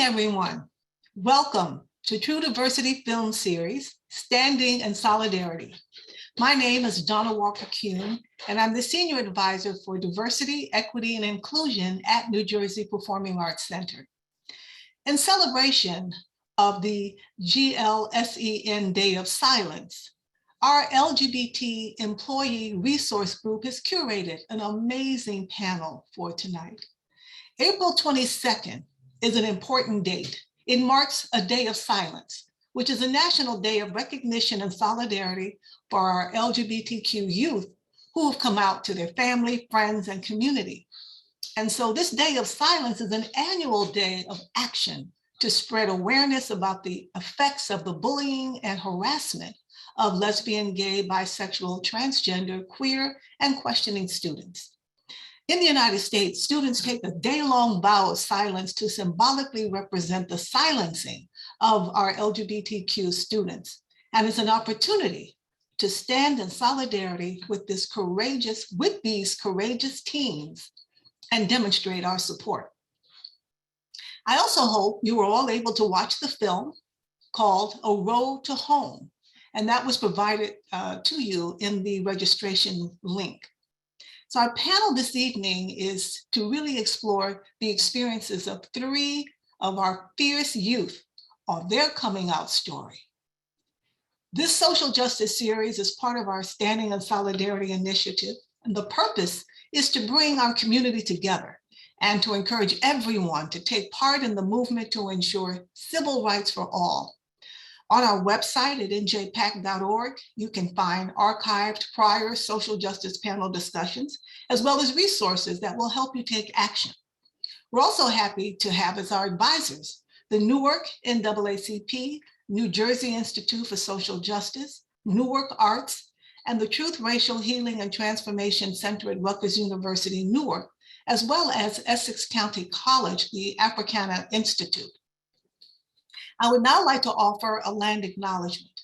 everyone. Welcome to True Diversity Film Series, Standing in Solidarity. My name is Donna Walker-Kuhn, and I'm the Senior Advisor for Diversity, Equity, and Inclusion at New Jersey Performing Arts Center. In celebration of the GLSEN Day of Silence, our LGBT employee resource group has curated an amazing panel for tonight. April 22nd is an important date. It marks a day of silence, which is a national day of recognition and solidarity for our LGBTQ youth who have come out to their family, friends, and community. And so this day of silence is an annual day of action to spread awareness about the effects of the bullying and harassment of lesbian, gay, bisexual, transgender, queer, and questioning students. In the United States, students take a day-long vow of silence to symbolically represent the silencing of our LGBTQ students. And it's an opportunity to stand in solidarity with these courageous teens and demonstrate our support. I also hope you were all able to watch the film called A Road to Home, and that was provided to you in the registration link. So our panel this evening is to really explore the experiences of 3 of our fierce youth on their coming out story. This social justice series is part of our Standing in Solidarity initiative, and the purpose is to bring our community together and to encourage everyone to take part in the movement to ensure civil rights for all. On our website at njpac.org, you can find archived prior social justice panel discussions, as well as resources that will help you take action. We're also happy to have as our advisors, the Newark NAACP, New Jersey Institute for Social Justice, Newark Arts, and the Truth, Racial Healing and Transformation Center at Rutgers University, Newark, as well as Essex County College, the Africana Institute. I would now like to offer a land acknowledgement.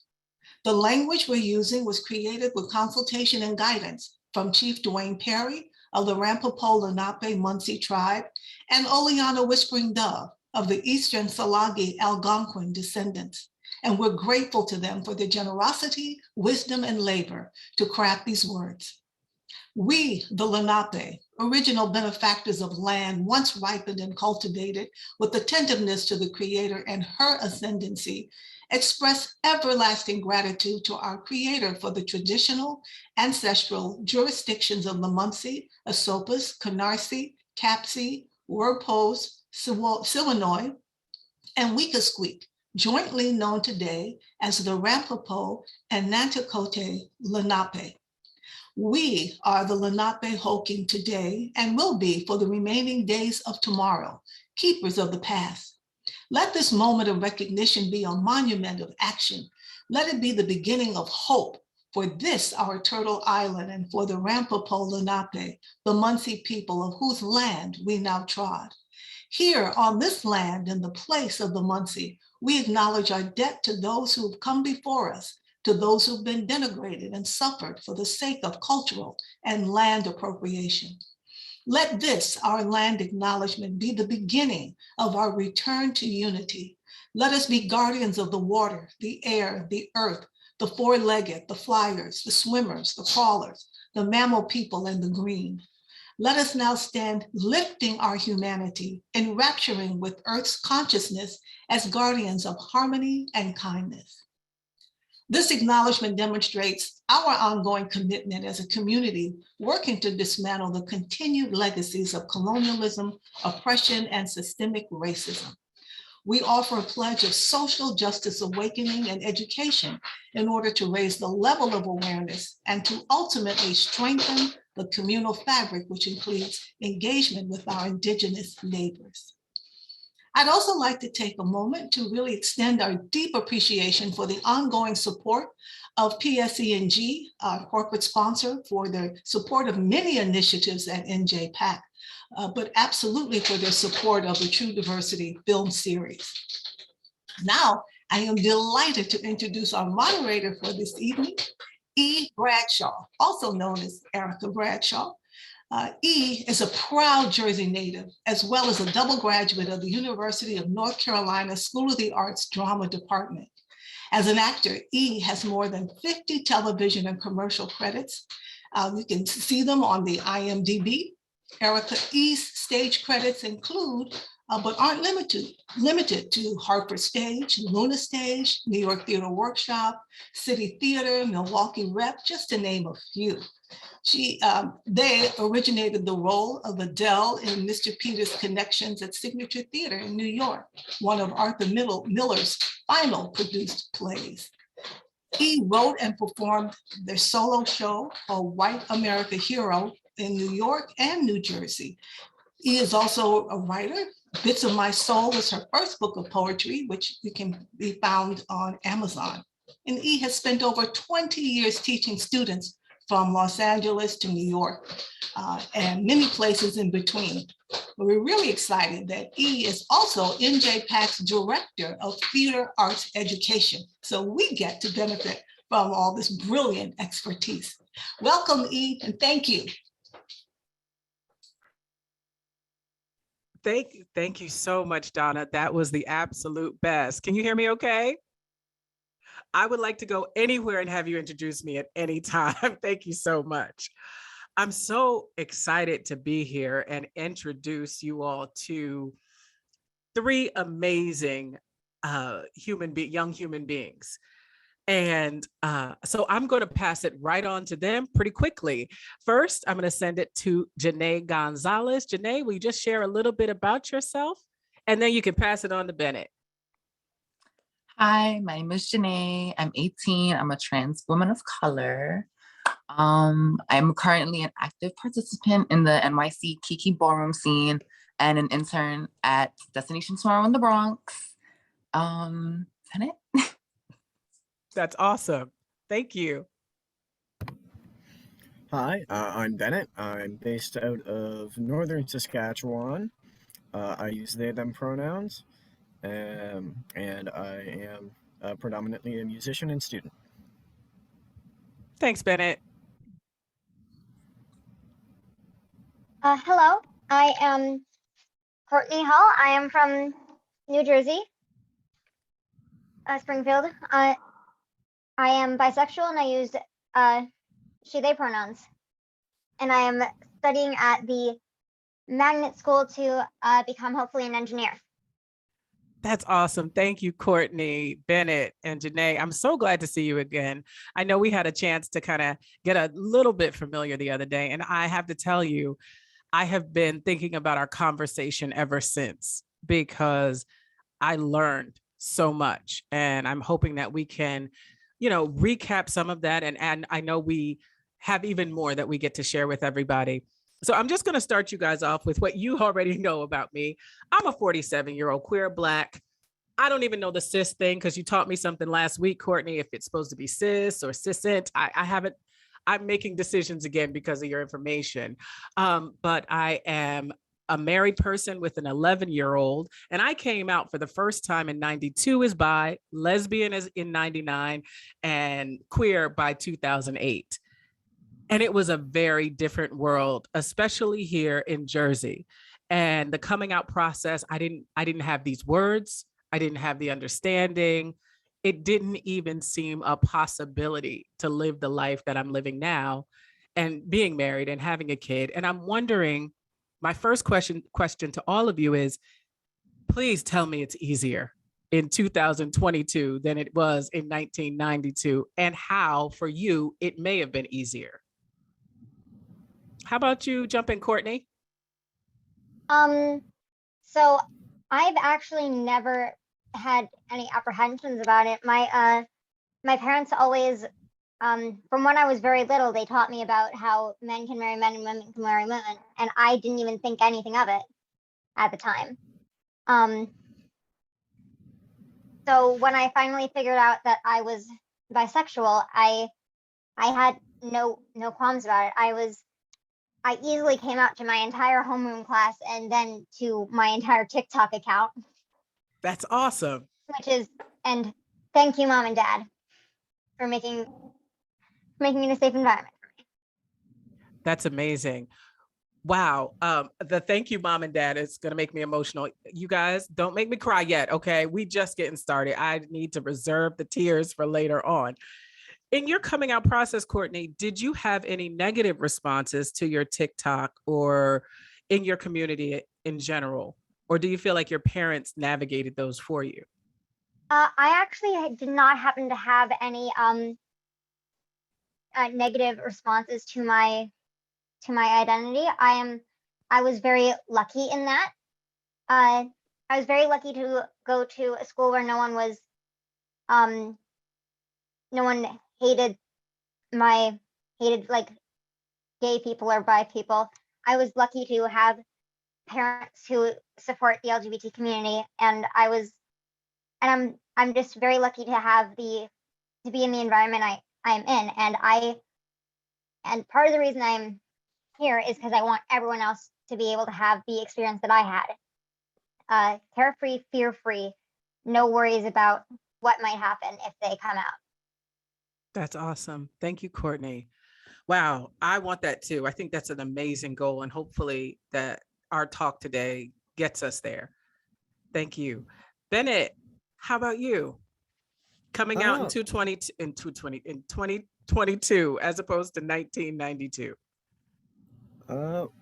The language we're using was created with consultation and guidance from Chief Dwayne Perry of the Ramapo Lenape Munsee tribe and Oleana Whispering Dove of the Eastern Salagi Algonquin descendants. And we're grateful to them for their generosity, wisdom, and labor to craft these words. We, the Lenape, original benefactors of land once ripened and cultivated with attentiveness to the Creator and her ascendancy, express everlasting gratitude to our Creator for the traditional, ancestral jurisdictions of the Munsee, Esopus, Canarsie, Tapsee, Werpos, Siwanoy, and Weekasqueak, jointly known today as the Ramapo and Nanticoke Lenape. We are the Lenape Hoking today and will be for the remaining days of tomorrow, keepers of the past. Let this moment of recognition be a monument of action. Let it be the beginning of hope for this, our Turtle Island, and for the Ramapo Lenape, the Munsee people of whose land we now trod. Here on this land, in the place of the Munsee, we acknowledge our debt to those who have come before us, to those who've been denigrated and suffered for the sake of cultural and land appropriation. Let this, our land acknowledgement, be the beginning of our return to unity. Let us be guardians of the water, the air, the earth, the four-legged, the flyers, the swimmers, the crawlers, the mammal people, and the green. Let us now stand lifting our humanity, enrapturing with Earth's consciousness as guardians of harmony and kindness. This acknowledgement demonstrates our ongoing commitment as a community working to dismantle the continued legacies of colonialism, oppression, and systemic racism. We offer a pledge of social justice awakening and education in order to raise the level of awareness and to ultimately strengthen the communal fabric, which includes engagement with our Indigenous neighbors. I'd also like to take a moment to really extend our deep appreciation for the ongoing support of PSEG, our corporate sponsor, for their support of many initiatives at NJPAC, but absolutely for their support of the True Diversity film series. Now, I am delighted to introduce our moderator for this evening, E Bradshaw, also known as Erica Bradshaw. E is a proud Jersey native, as well as a double graduate of the University of North Carolina School of the Arts Drama Department. As an actor, E has more than 50 television and commercial credits. You can see them on the IMDb. Erica E's stage credits include, but aren't limited to Hartford Stage, Luna Stage, New York Theater Workshop, City Theater, Milwaukee Rep, just to name a few. They originated the role of Adele in Mr. Peters' Connections at Signature Theater in New York, one of Arthur Miller's final produced plays. He wrote and performed their solo show called White America Hero in New York and New Jersey. He is also a writer. Bits of My Soul is her first book of poetry, which can be found on Amazon. And E has spent over 20 years teaching students from Los Angeles to New York and many places in between. But we're really excited that E is also NJPAC's Director of Theater Arts Education. So we get to benefit from all this brilliant expertise. Welcome, E, and thank you. Thank you so much, Donna. That was the absolute best. Can you hear me okay? I would like to go anywhere and have you introduce me at any time. Thank you so much. I'm so excited to be here and introduce you all to three amazing young human beings. And so I'm going to pass it right on to them pretty quickly. First, I'm going to send it to Janae Gonzales. Janae, will you just share a little bit about yourself? And then you can pass it on to Bennett. Hi, my name is Janae. I'm 18. I'm a trans woman of color. I'm currently an active participant in the NYC Kiki ballroom scene and an intern at Destination Tomorrow in the Bronx. Is that it? That's awesome. Thank you. Hi, I'm Bennett. I'm based out of northern Saskatchewan. I use they, them pronouns. And I am predominantly a musician and student. Thanks, Bennett. Hello, I am Courtney Hall. I am from New Jersey, Springfield. I am bisexual and I use she, they pronouns. And I am studying at the magnet school to become hopefully an engineer. That's awesome. Thank you, Courtney, Bennett, and Janae. I'm so glad to see you again. I know we had a chance to kind of get a little bit familiar the other day, and I have to tell you, I have been thinking about our conversation ever since because I learned so much, and I'm hoping that we can, recap some of that. And I know we have even more that we get to share with everybody. So I'm just going to start you guys off with what you already know about me. I'm a 47-year-old queer Black. I don't even know the cis thing because you taught me something last week, Courtney, if it's supposed to be cis or ciscent. I haven't, I'm making decisions again because of your information. But I am a married person with an 11-year-old, and I came out for the first time in 92 as bi, lesbian as in 99, and queer by 2008. And it was a very different world, especially here in Jersey. And the coming out process, I didn't have these words. I didn't have the understanding. It didn't even seem a possibility to live the life that I'm living now and being married and having a kid. And I'm wondering, my first question to all of you is, please tell me it's easier in 2022 than it was in 1992, and how for you it may have been easier. How about you jump in, Courtney? So I've actually never had any apprehensions about it. My parents always, from when I was very little, they taught me about how men can marry men and women can marry women, and I didn't even think anything of it at the time. So when I finally figured out that I was bisexual, I had no qualms about it. I easily came out to my entire homeroom class and then to my entire TikTok account. That's awesome. And thank you, Mom and Dad, for making it a safe environment for me. That's amazing. Wow. The thank you, mom and dad, is going to make me emotional. You guys don't make me cry yet. Okay. We just getting started. I need to reserve the tears for later on. In your coming out process, Courtney, did you have any negative responses to your TikTok or in your community in general? Or do you feel like your parents navigated those for you? I actually did not happen to have any negative responses to my identity. I was very lucky in that. I was very lucky to go to a school where no one hated like gay people or bi people. I was lucky to have parents who support the LGBT community, and I'm just very lucky to be in the environment I'm in, and part of the reason I'm here is because I want everyone else to be able to have the experience that I had. Carefree, fear-free, no worries about what might happen if they come out. That's awesome. Thank you, Courtney. Wow, I want that too. I think that's an amazing goal, and hopefully that our talk today gets us there. Thank you. Bennett, how about you? Coming out in 2022 as opposed to 1992.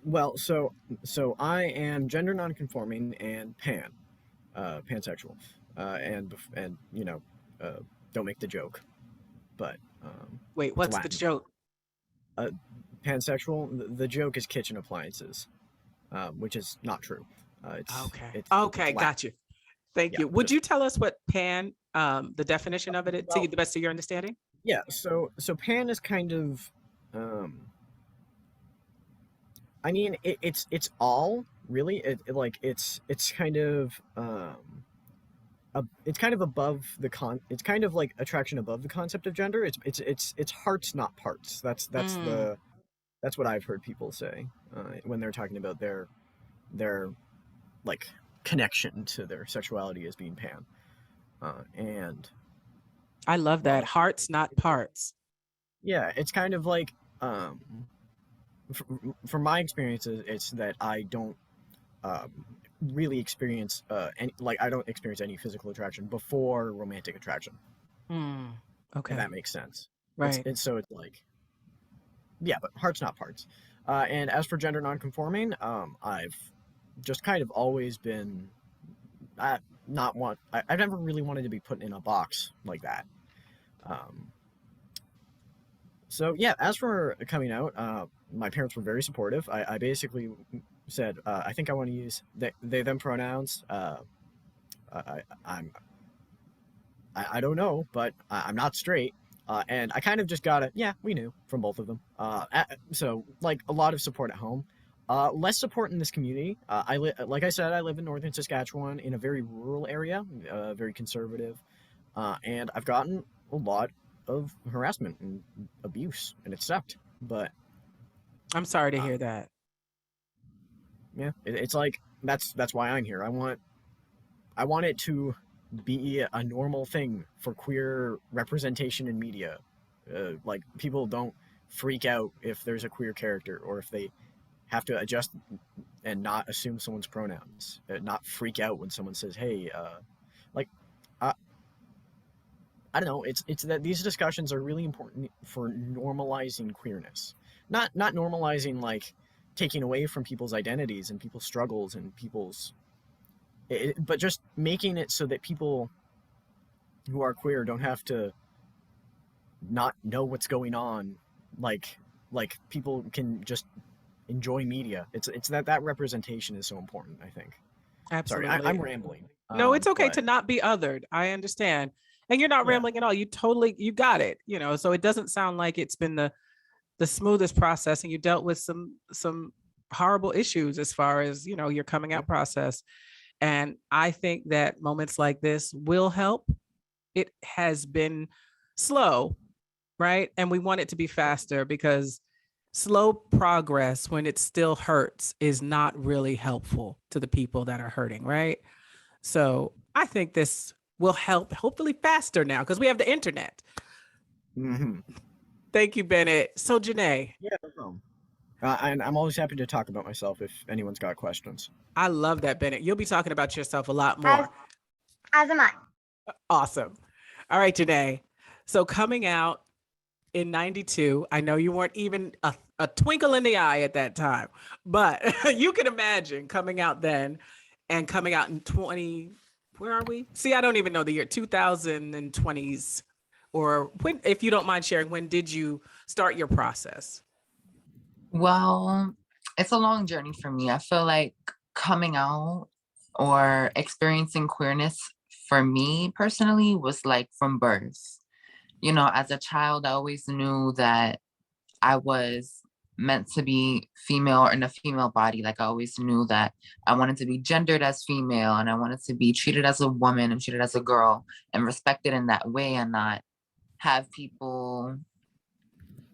Well, so I am gender nonconforming and pansexual, and you know, don't make the joke, but Wait, what's the Latin. joke? Pansexual. The joke is kitchen appliances, which is not true. Okay. It's Okay, Latin. got you. Thank Yeah, you. Would just- you tell us what pan, the definition of it, to Well- the best of your understanding? Yeah, so pan is kind of, I mean, it's all really it's kind of it's kind of above it's kind of like attraction above the concept of gender. It's hearts, not parts. That's what I've heard people say when they're talking about their like connection to their sexuality as being pan, and I love that. Hearts, not parts. yeah, it's kind of like from my experiences, it's that I don't really experience I don't experience any physical attraction before romantic attraction. Okay. If that makes sense. Right. It's like, yeah, but hearts, not parts. And as for gender nonconforming, I've just kind of always been I've never really wanted to be put in a box like that. So yeah, as for coming out, my parents were very supportive. I basically said, I think I want to use they them pronouns. I don't know, but I'm not straight. And I kind of just got it. Yeah, we knew from both of them. So like a lot of support at home. Less support in this community. Like I said, I live in northern Saskatchewan in a very rural area, very conservative, and I've gotten a lot of harassment and abuse, and it sucked. But I'm sorry to hear that. yeah, it's like that's why I'm here. I want it to be a normal thing for queer representation in media. Like people don't freak out if there's a queer character or if they have to adjust and not assume someone's pronouns, not freak out when someone says, "Hey," I don't know. It's that these discussions are really important for normalizing queerness, not normalizing like taking away from people's identities and people's struggles and but just making it so that people who are queer don't have to not know what's going on, like people can just enjoy media. It's that representation is so important, I think. Absolutely. Sorry, I'm rambling. No, it's okay but to not be othered. I understand. And you're not Yeah. rambling at all. You got it, so it doesn't sound like it's been the smoothest process, and you dealt with some horrible issues as far as, your coming out process. And I think that moments like this will help. It has been slow, right? And we want it to be faster, because slow progress, when it still hurts, is not really helpful to the people that are hurting, right? So I think this will help, hopefully faster now, because we have the internet. Mhm. Thank you, Bennett. So Janae, Yeah, no problem. And I'm always happy to talk about myself if anyone's got questions. I love that, Bennett. You'll be talking about yourself a lot As, more. as am I. Awesome. All right, Janae. So coming out in 92, I know you weren't even a twinkle in the eye at that time, but you can imagine coming out then and coming out in 20, where are we? See, I don't even know the year, 2020s, or when, if you don't mind sharing, when did you start your process? Well, it's a long journey for me. I feel like coming out or experiencing queerness for me personally was like from birth. You know, as a child, I always knew that I was meant to be female or in a female body. Like I always knew that I wanted to be gendered as female and I wanted to be treated as a woman and treated as a girl and respected in that way and not have people,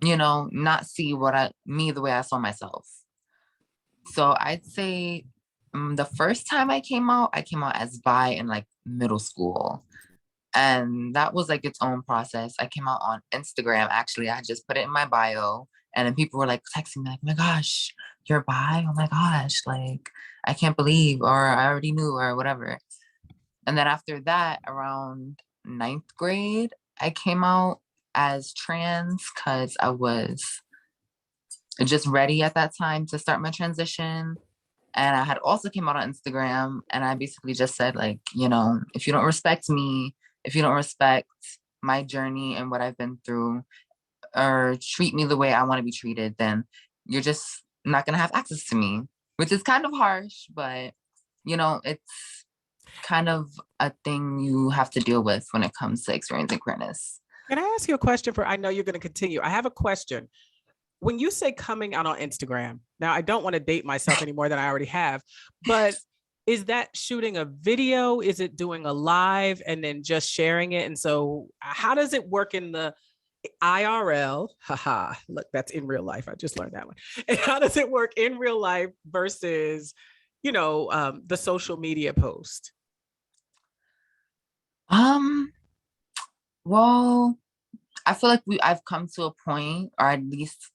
you know, not see me the way I saw myself. So I'd say the first time I came out as bi in like middle school. And that was like its own process. I came out on Instagram. Actually, I just put it in my bio. And then people were like texting me like, oh my gosh, you're bi? Oh my gosh, like, I can't believe, or I already knew, or whatever. And then after that, around 9th grade, I came out as trans because I was just ready at that time to start my transition. And I had also came out on Instagram and I basically just said like, you know, if you don't respect me, if you don't respect my journey and what I've been through or treat me the way I want to be treated, then you're just not going to have access to me, which is kind of harsh, but you know, it's kind of a thing you have to deal with when it comes to experiencing queerness. Can I ask you a question I know you're going to continue. I have a question. When you say coming out on Instagram, now I don't want to date myself any more than I already have, but is that shooting a video? Is it doing a live and then just sharing it? And so how does it work in the IRL? Haha, look, that's in real life. I just learned that one. And how does it work in real life versus, you know, the social media post? Well, I feel like I've come to a point, or at least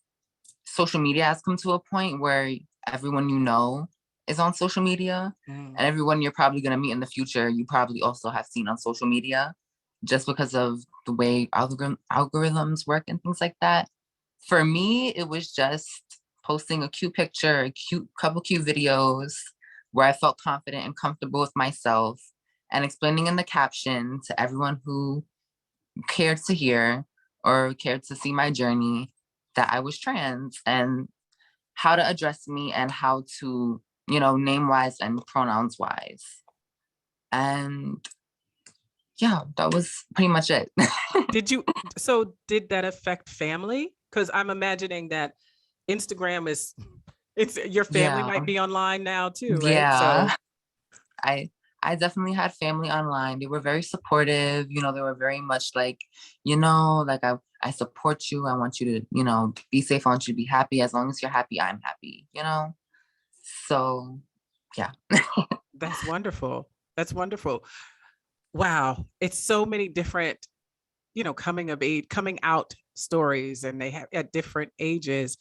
social media has come to a point where everyone you know is on social media and everyone you're probably going to meet in the future, you probably also have seen on social media just because of the way algorithms work and things like that. For me, it was just posting a cute picture, couple cute videos where I felt confident and comfortable with myself and explaining in the caption to everyone who cared to hear or cared to see my journey that I was trans and how to address me and how to, you know, name wise and pronouns wise. And yeah, that was pretty much it. Did that affect family? Because I'm imagining that Instagram it's your family might be online now too, right? Yeah. So I definitely had family online. They were very supportive. You know, they were very much like, you know, like I support you. I want you to, you know, be safe. I want you to be happy. As long as you're happy, I'm happy, you know? So, yeah. that's wonderful. That's wonderful. Wow. It's so many different, you know, coming out stories, and they have at different ages.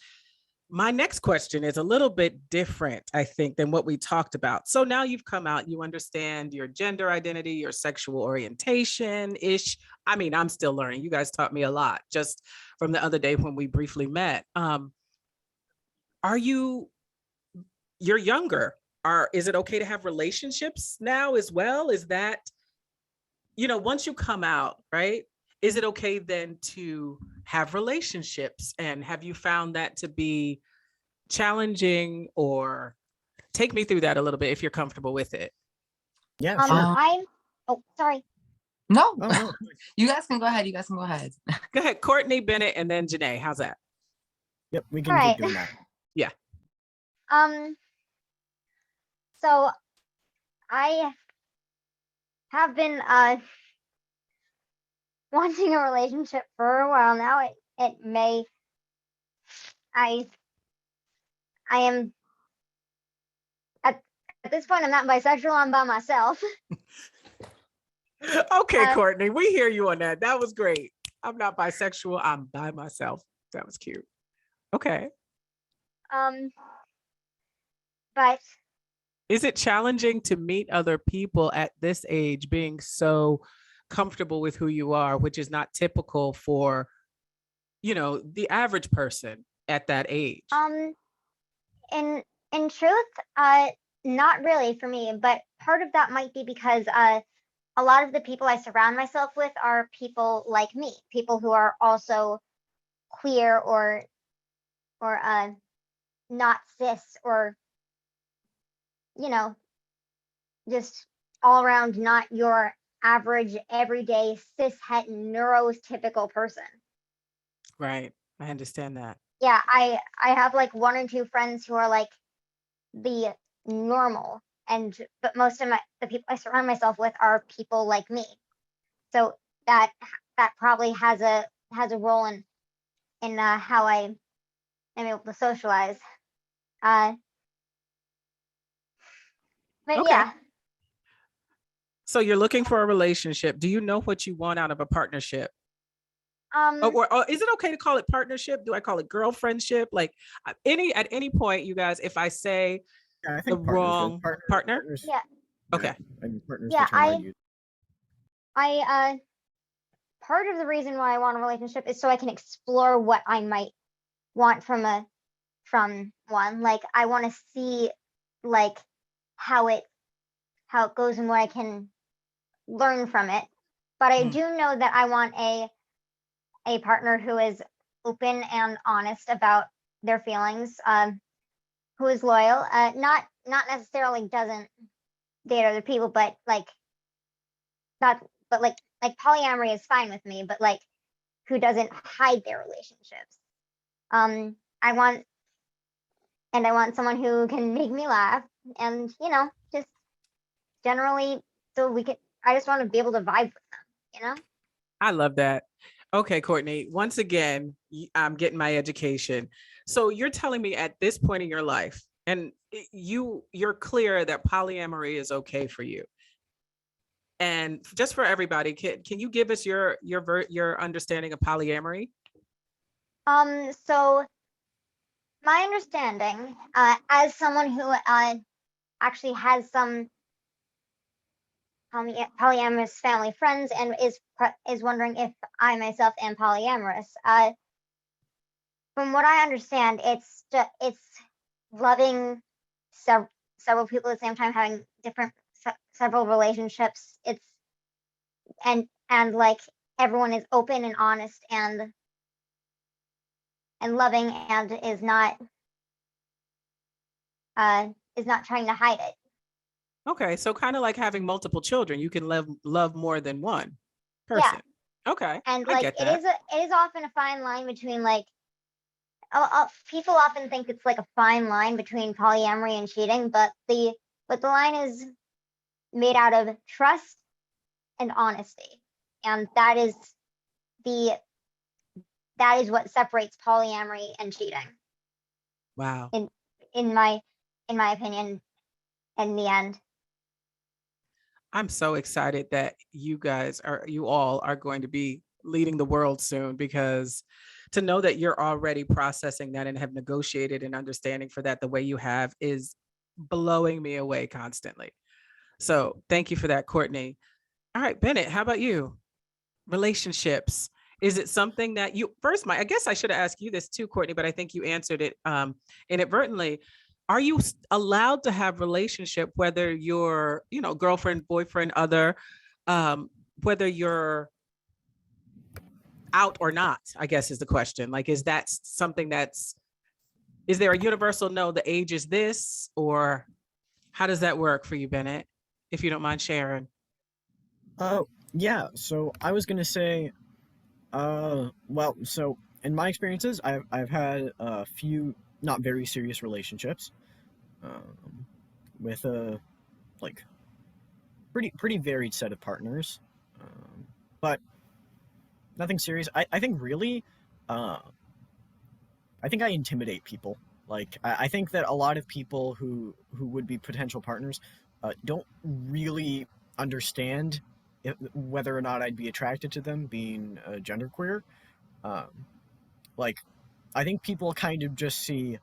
My next question is a little bit different, I think, than what we talked about. So now you've come out, you understand your gender identity, your sexual orientation-ish. I mean, I'm still learning. You guys taught me a lot just from the other day when we briefly met. You're younger. Is it okay to have relationships now as well? Is that, you know, once you come out, right? Is it okay then to have relationships? And have you found that to be challenging, or take me through that a little bit if you're comfortable with it? Yeah, sure. Oh, sorry. No, Oh, no. you guys can go ahead. You guys can go ahead. Go ahead, Courtney, Bennett, and then Janae. How's that? Yep, we can All keep right. doing that. Yeah. So I have been wanting a relationship for a while now. I am at this point, I'm not bisexual, I'm by myself. Okay, Courtney, we hear you on that. That was great. I'm not bisexual, I'm by myself. That was cute. Okay. But Is it challenging to meet other people at this age, being so comfortable with who you are, which is not typical for, the average person at that age? in truth, not really for me, but part of that might be because a lot of the people I surround myself with are people like me, people who are also queer or not cis, or just all around not your average everyday cis het neurotypical person. Right. I understand that. Yeah, I have like one or two friends who are like the normal, but most of the people I surround myself with are people like me. So that probably has a role in how I am able to socialize. But Okay. yeah. So you're looking for a relationship. Do you know what you want out of a partnership? Or is it okay to call it partnership? Do I call it girlfriendship? Like at any point, you guys, if I say Yeah, I the think partners, wrong partner? partners, Yeah. Okay. I mean, partners Yeah, the term I use. Part of the reason why I want a relationship is so I can explore what I might want from one. Like I want to see like how it goes and what I can learn from it. But I do know that I want a partner who is open and honest about their feelings, who is loyal, not necessarily doesn't date other people, but like polyamory is fine with me, but like who doesn't hide their relationships. I want someone who can make me laugh, and just generally, so I just want to be able to vibe with them. I love that. Okay, Courtney, once again, I'm getting my education. So you're telling me at this point in your life, and you're clear that polyamory is okay for you. And just for everybody, can you give us your understanding of polyamory? So my understanding, as someone who actually has some polyamorous family friends and is wondering if I myself am polyamorous. From what I understand, it's loving several people at the same time, having several relationships. It's and like everyone is open and honest and loving, and is not trying to hide it. Okay, so kind of like having multiple children, you can love more than one person. Yeah. Okay, and I like get that. It is often a fine line between like people often think it's like a fine line between polyamory and cheating, but the line is made out of trust and honesty, and that is what separates polyamory and cheating. Wow. In my opinion, in the end. I'm so excited that you all are going to be leading the world soon, because to know that you're already processing that and have negotiated and understanding for that the way you have is blowing me away constantly. So thank you for that, Courtney. All right, Bennett, how about you? Relationships. Is it something that you I guess I should have asked you this too, Courtney, but I think you answered it inadvertently. Are you allowed to have relationship, whether you're, girlfriend, boyfriend, other, whether you're out or not, I guess is the question. Like, is that something is there a universal no, the age is this, or how does that work for you, Bennett, if you don't mind sharing? Yeah, so I was gonna say, well, so in my experiences, I've had a few not very serious relationships, with a like pretty varied set of partners, but nothing serious. I think really, uh, I think I intimidate people. Like I think that a lot of people who would be potential partners don't really understand whether or not I'd be attracted to them being genderqueer. Um, like I think people kind of just see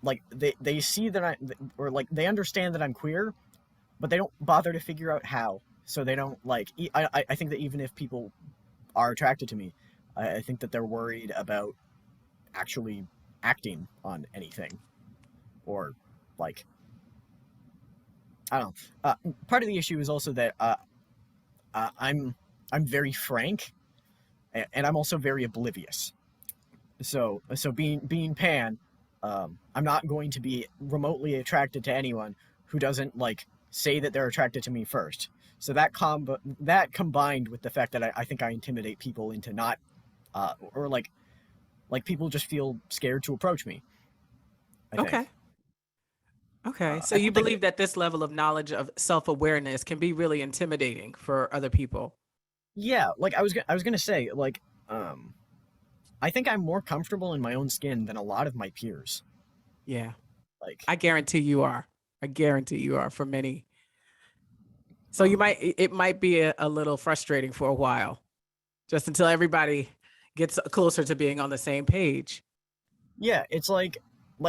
like they see that or like they understand that I'm queer, but they don't bother to figure out how. So they don't like. I think that even if people are attracted to me, I think that they're worried about actually acting on anything, or like I don't know. Part of the issue is also that I'm very frank, and I'm also very oblivious. So being pan, I'm not going to be remotely attracted to anyone who doesn't like say that they're attracted to me first. So that combined with the fact that I think I intimidate people into not, or like people just feel scared to approach me, I think. Okay. Okay. So I you don't think believe that this level of knowledge of self-awareness can be really intimidating for other people? Yeah, like I was gonna say, like, I think I'm more comfortable in my own skin than a lot of my peers. Yeah. Like, I guarantee you are. I guarantee you are for many. So it might be a little frustrating for a while, just until everybody gets closer to being on the same page. yeah, it's like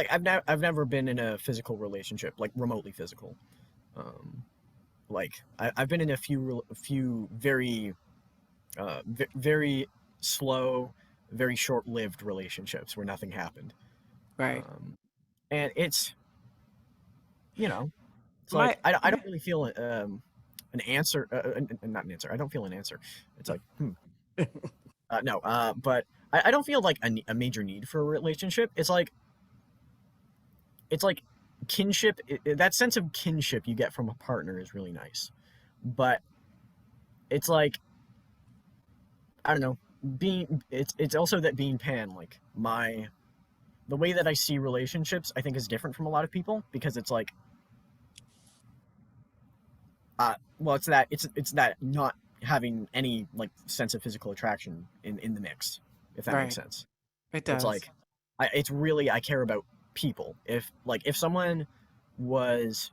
I've never been in a physical relationship, like remotely physical. Like I've been in a few very very slow, very short-lived relationships where nothing happened. Right. And it's, it's My like I don't really feel an answer, not an answer. I don't feel an answer. It's like no, but I don't feel like a major need for a relationship. It's like kinship. That sense of kinship you get from a partner is really nice, but it's like I don't know. It's also that being pan, like the way that I see relationships, I think is different from a lot of people, because it's like well, it's that not having any like sense of physical attraction in the mix, if that makes right. sense. It It's does. like it's really, I care about people. If someone was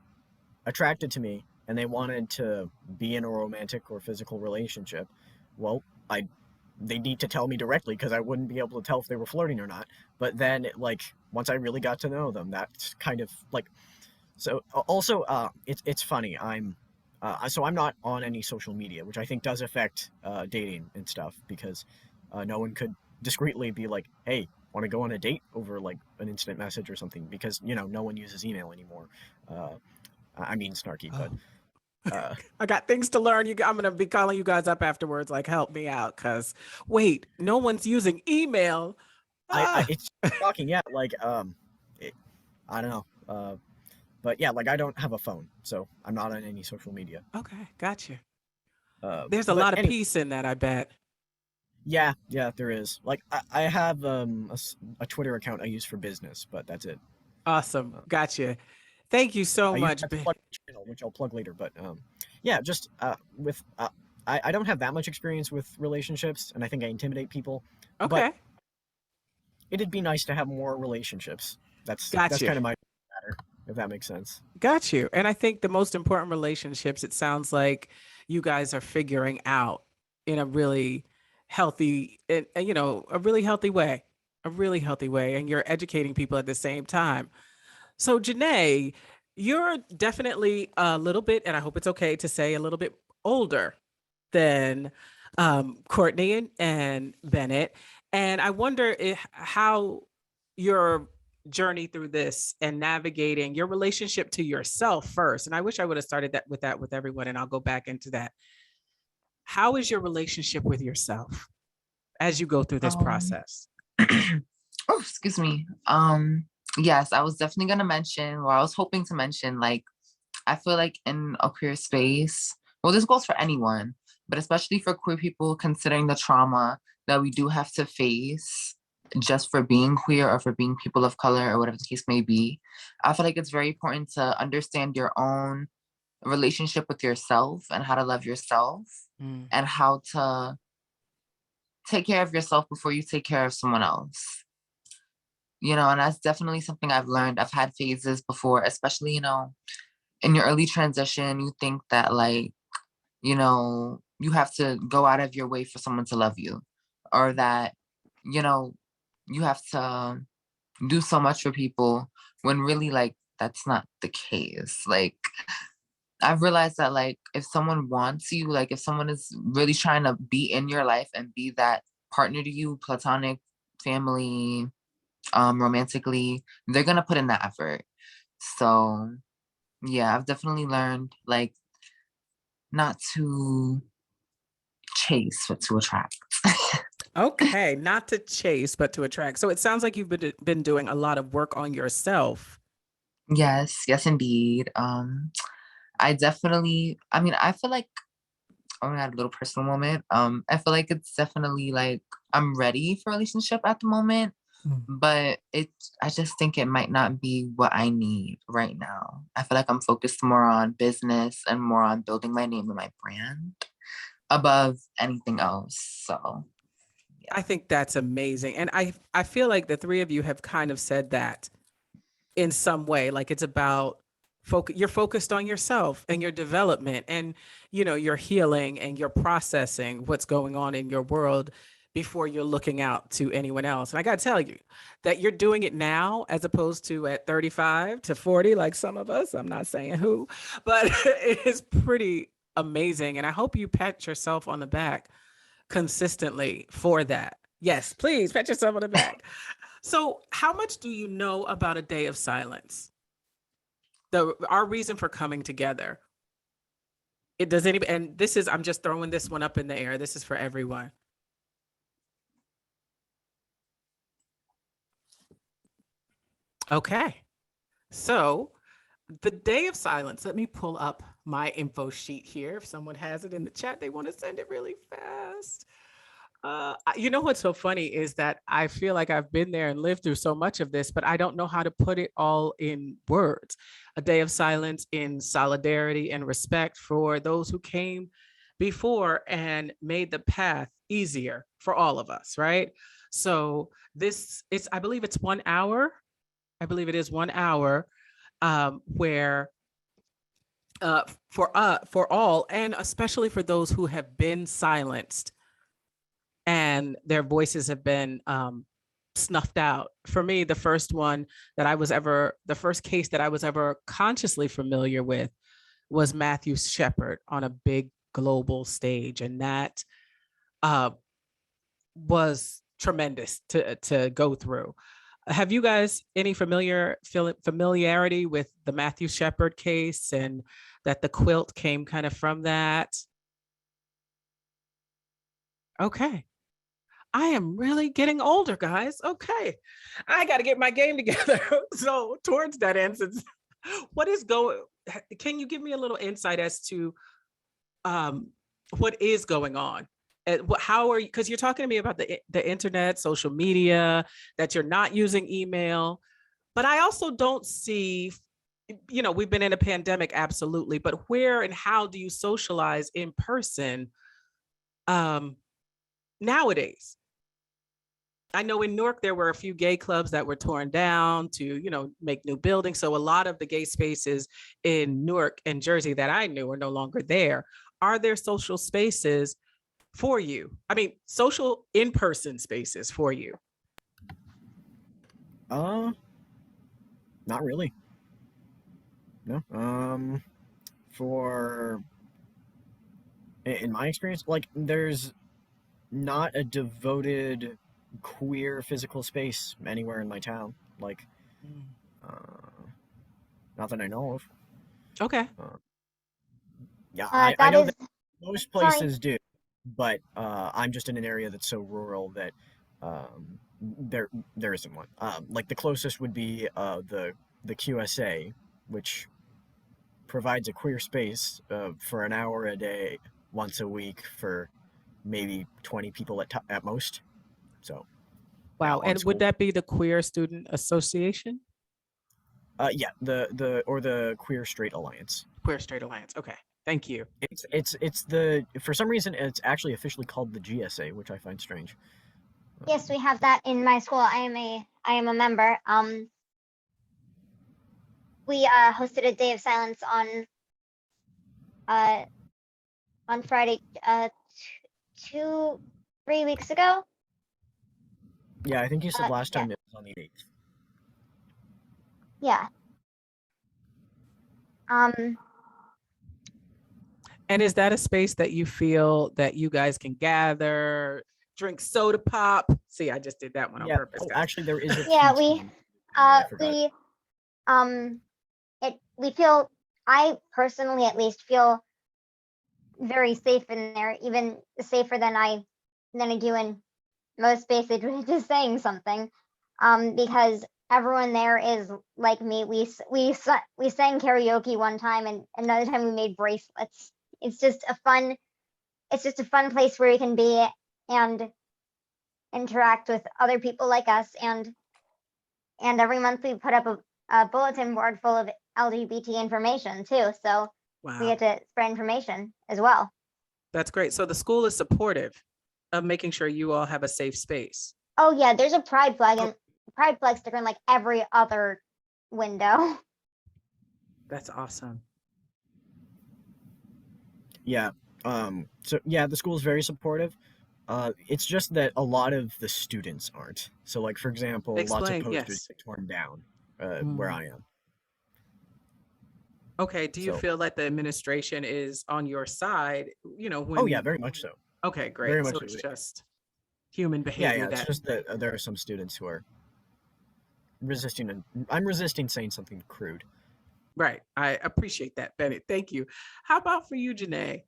attracted to me and they wanted to be in a romantic or physical relationship, well, they need to tell me directly, because I wouldn't be able to tell if they were flirting or not. But then, like, once I really got to know them, that's kind of like. So also, it's funny. So I'm not on any social media, which I think does affect dating and stuff, because no one could discreetly be like, "Hey, want to go on a date over like an instant message or something?" Because no one uses email anymore. I mean, snarky, but. I got things to learn. I'm gonna be calling you guys up afterwards, like help me out, because wait, no one's using email. It's shocking, yeah. Like, I don't know, but yeah, like I don't have a phone, so I'm not on any social media. Okay, gotcha. There's a But lot of anyway, peace in that, I bet. yeah, there is. Like, I have a Twitter account I use for business, but that's it. Awesome, gotcha. Thank you so I use much, that to Ben. plug my channel, which I'll plug later. But yeah, just with I don't have that much experience with relationships, and I think I intimidate people. But Okay, it'd be nice to have more relationships. That's gotcha. kind of my matter, if that makes sense. Got you. And I think the most important relationships, it sounds like you guys are figuring out in a really healthy, a really healthy way, a really healthy way. And you're educating people at the same time. So, Janae, you're definitely a little bit, and I hope it's okay to say a little bit older than Courtney and Bennett. And I wonder how your journey through this and navigating your relationship to yourself first. And I wish I would have started that with everyone, and I'll go back into that. How is your relationship with yourself as you go through this Um, process? oh, excuse me. Yes, I was definitely gonna mention, or I was hoping to mention, like, I feel like in a queer space, well, this goes for anyone, but especially for queer people, considering the trauma that we do have to face just for being queer or for being people of color or whatever the case may be, I feel like it's very important to understand your own relationship with yourself and how to love yourself Mm, and how to take care of yourself before you take care of someone else. And that's definitely something I've learned. I've had phases before, especially, in your early transition, you think that, like, you have to go out of your way for someone to love you, or that, you know, you have to do so much for people when really like that's not the case. Like I've realized that like if someone wants you, like if someone is really trying to be in your life and be that partner to you, platonic, family, romantically, they're gonna put in that effort. So yeah, I've definitely learned like not to chase, but to attract. Okay, not to chase, but to attract. So it sounds like you've been doing a lot of work on yourself. Yes, indeed. I definitely, I mean, I feel like I want to add a little personal moment. I feel like it's definitely like I'm ready for a relationship at the moment, but I just think it might not be what I need right now. I feel like I'm focused more on business and more on building my name and my brand above anything else. So yeah. I think that's amazing. And I feel like the three of you have kind of said that in some way, like it's about you're focused on yourself and your development and, you know, your healing and your processing what's going on in your world before you're looking out to anyone else. And I got to tell you that you're doing it now as opposed to at 35 to 40, like some of us. I'm not saying who, but it is pretty amazing. And I hope you pat yourself on the back consistently for that. Yes, please pat yourself on the back. So how much do you know about a day of silence? Our reason for coming together. It does anybody, and this is, I'm just throwing this one up in the air. This is for everyone. Okay. So the day of silence, let me pull up my info sheet here. If someone has it in the chat, they want to send it really fast. You know what's so funny is that I feel like I've been there and lived through so much of this, but I don't know how to put it all in words. A day of silence in solidarity and respect for those who came before and made the path easier for all of us, right? So I believe it's 1 hour. I believe it is 1 hour where for all, and especially for those who have been silenced and their voices have been snuffed out. For me, the first case that I was ever consciously familiar with was Matthew Shepard on a big global stage. And that was tremendous to go through. Have you guys any familiarity with the Matthew Shepard case and that the quilt came kind of from that? Okay. I am really getting older, guys. Okay. I got to get my game together. So towards that end, can you give me a little insight as to what is going on? How are you, because you're talking to me about the internet, social media, that you're not using email, but I also don't see, you know, we've been in a pandemic, absolutely, but where and how do you socialize in person nowadays? I know in Newark, there were a few gay clubs that were torn down to, you know, make new buildings. So a lot of the gay spaces in Newark and Jersey that I knew are no longer there. Are there social spaces for you? I mean, social in-person spaces for you? Not really. No. In my experience, like there's not a devoted queer physical space anywhere in my town. Like, not that I know of. Okay. Yeah, I That know is that most sorry. places do, but I'm just in an area that's so rural that there isn't one. Like the closest would be the QSA, which provides a queer space for an hour a day, once a week for maybe 20 people at most. So, yeah, Wow. on And would school. that be the Queer Student Association? Yeah, the Queer Straight Alliance. Queer Straight Alliance. Okay. Thank you. It's the, for some reason it's actually officially called the GSA, which I find strange. Yes, we have that in my school. I am a member. We hosted a day of silence on Friday 3 weeks ago. Yeah, I think you said last Yeah. time it was on the 8th. Yeah. And is that a space that you feel that you guys can gather, drink soda pop? See, I just did that one on Yeah. purpose, Oh, guys. actually, there is a Yeah, PT. I forgot. we feel, I personally at least feel very safe in there, even safer than I do in most spaces, which is saying something. Because everyone there is like me. We sang karaoke one time, and another time we made bracelets. It's just a fun place where you can be and interact with other people like us. And every month we put up a bulletin board full of LGBT information too. So we Wow, get to spread information as well. that's great. So the school is supportive of making sure you all have a safe space. Oh yeah, there's a pride flag and pride flag sticker in like every other window. That's awesome. Yeah. So yeah, the school is very supportive. It's just that a lot of the students aren't. So like, for example, lots of Explain, posters yes. get torn down where I am. Okay, do you So, feel like the administration is on your side, when oh yeah, very much so. Okay, Very great. much So so. it's just human Yeah, behavior yeah. It's that just that there are some students who are resisting, and I'm resisting saying something crude. right. I appreciate that, Bennett. Thank you. How about for you, Janae?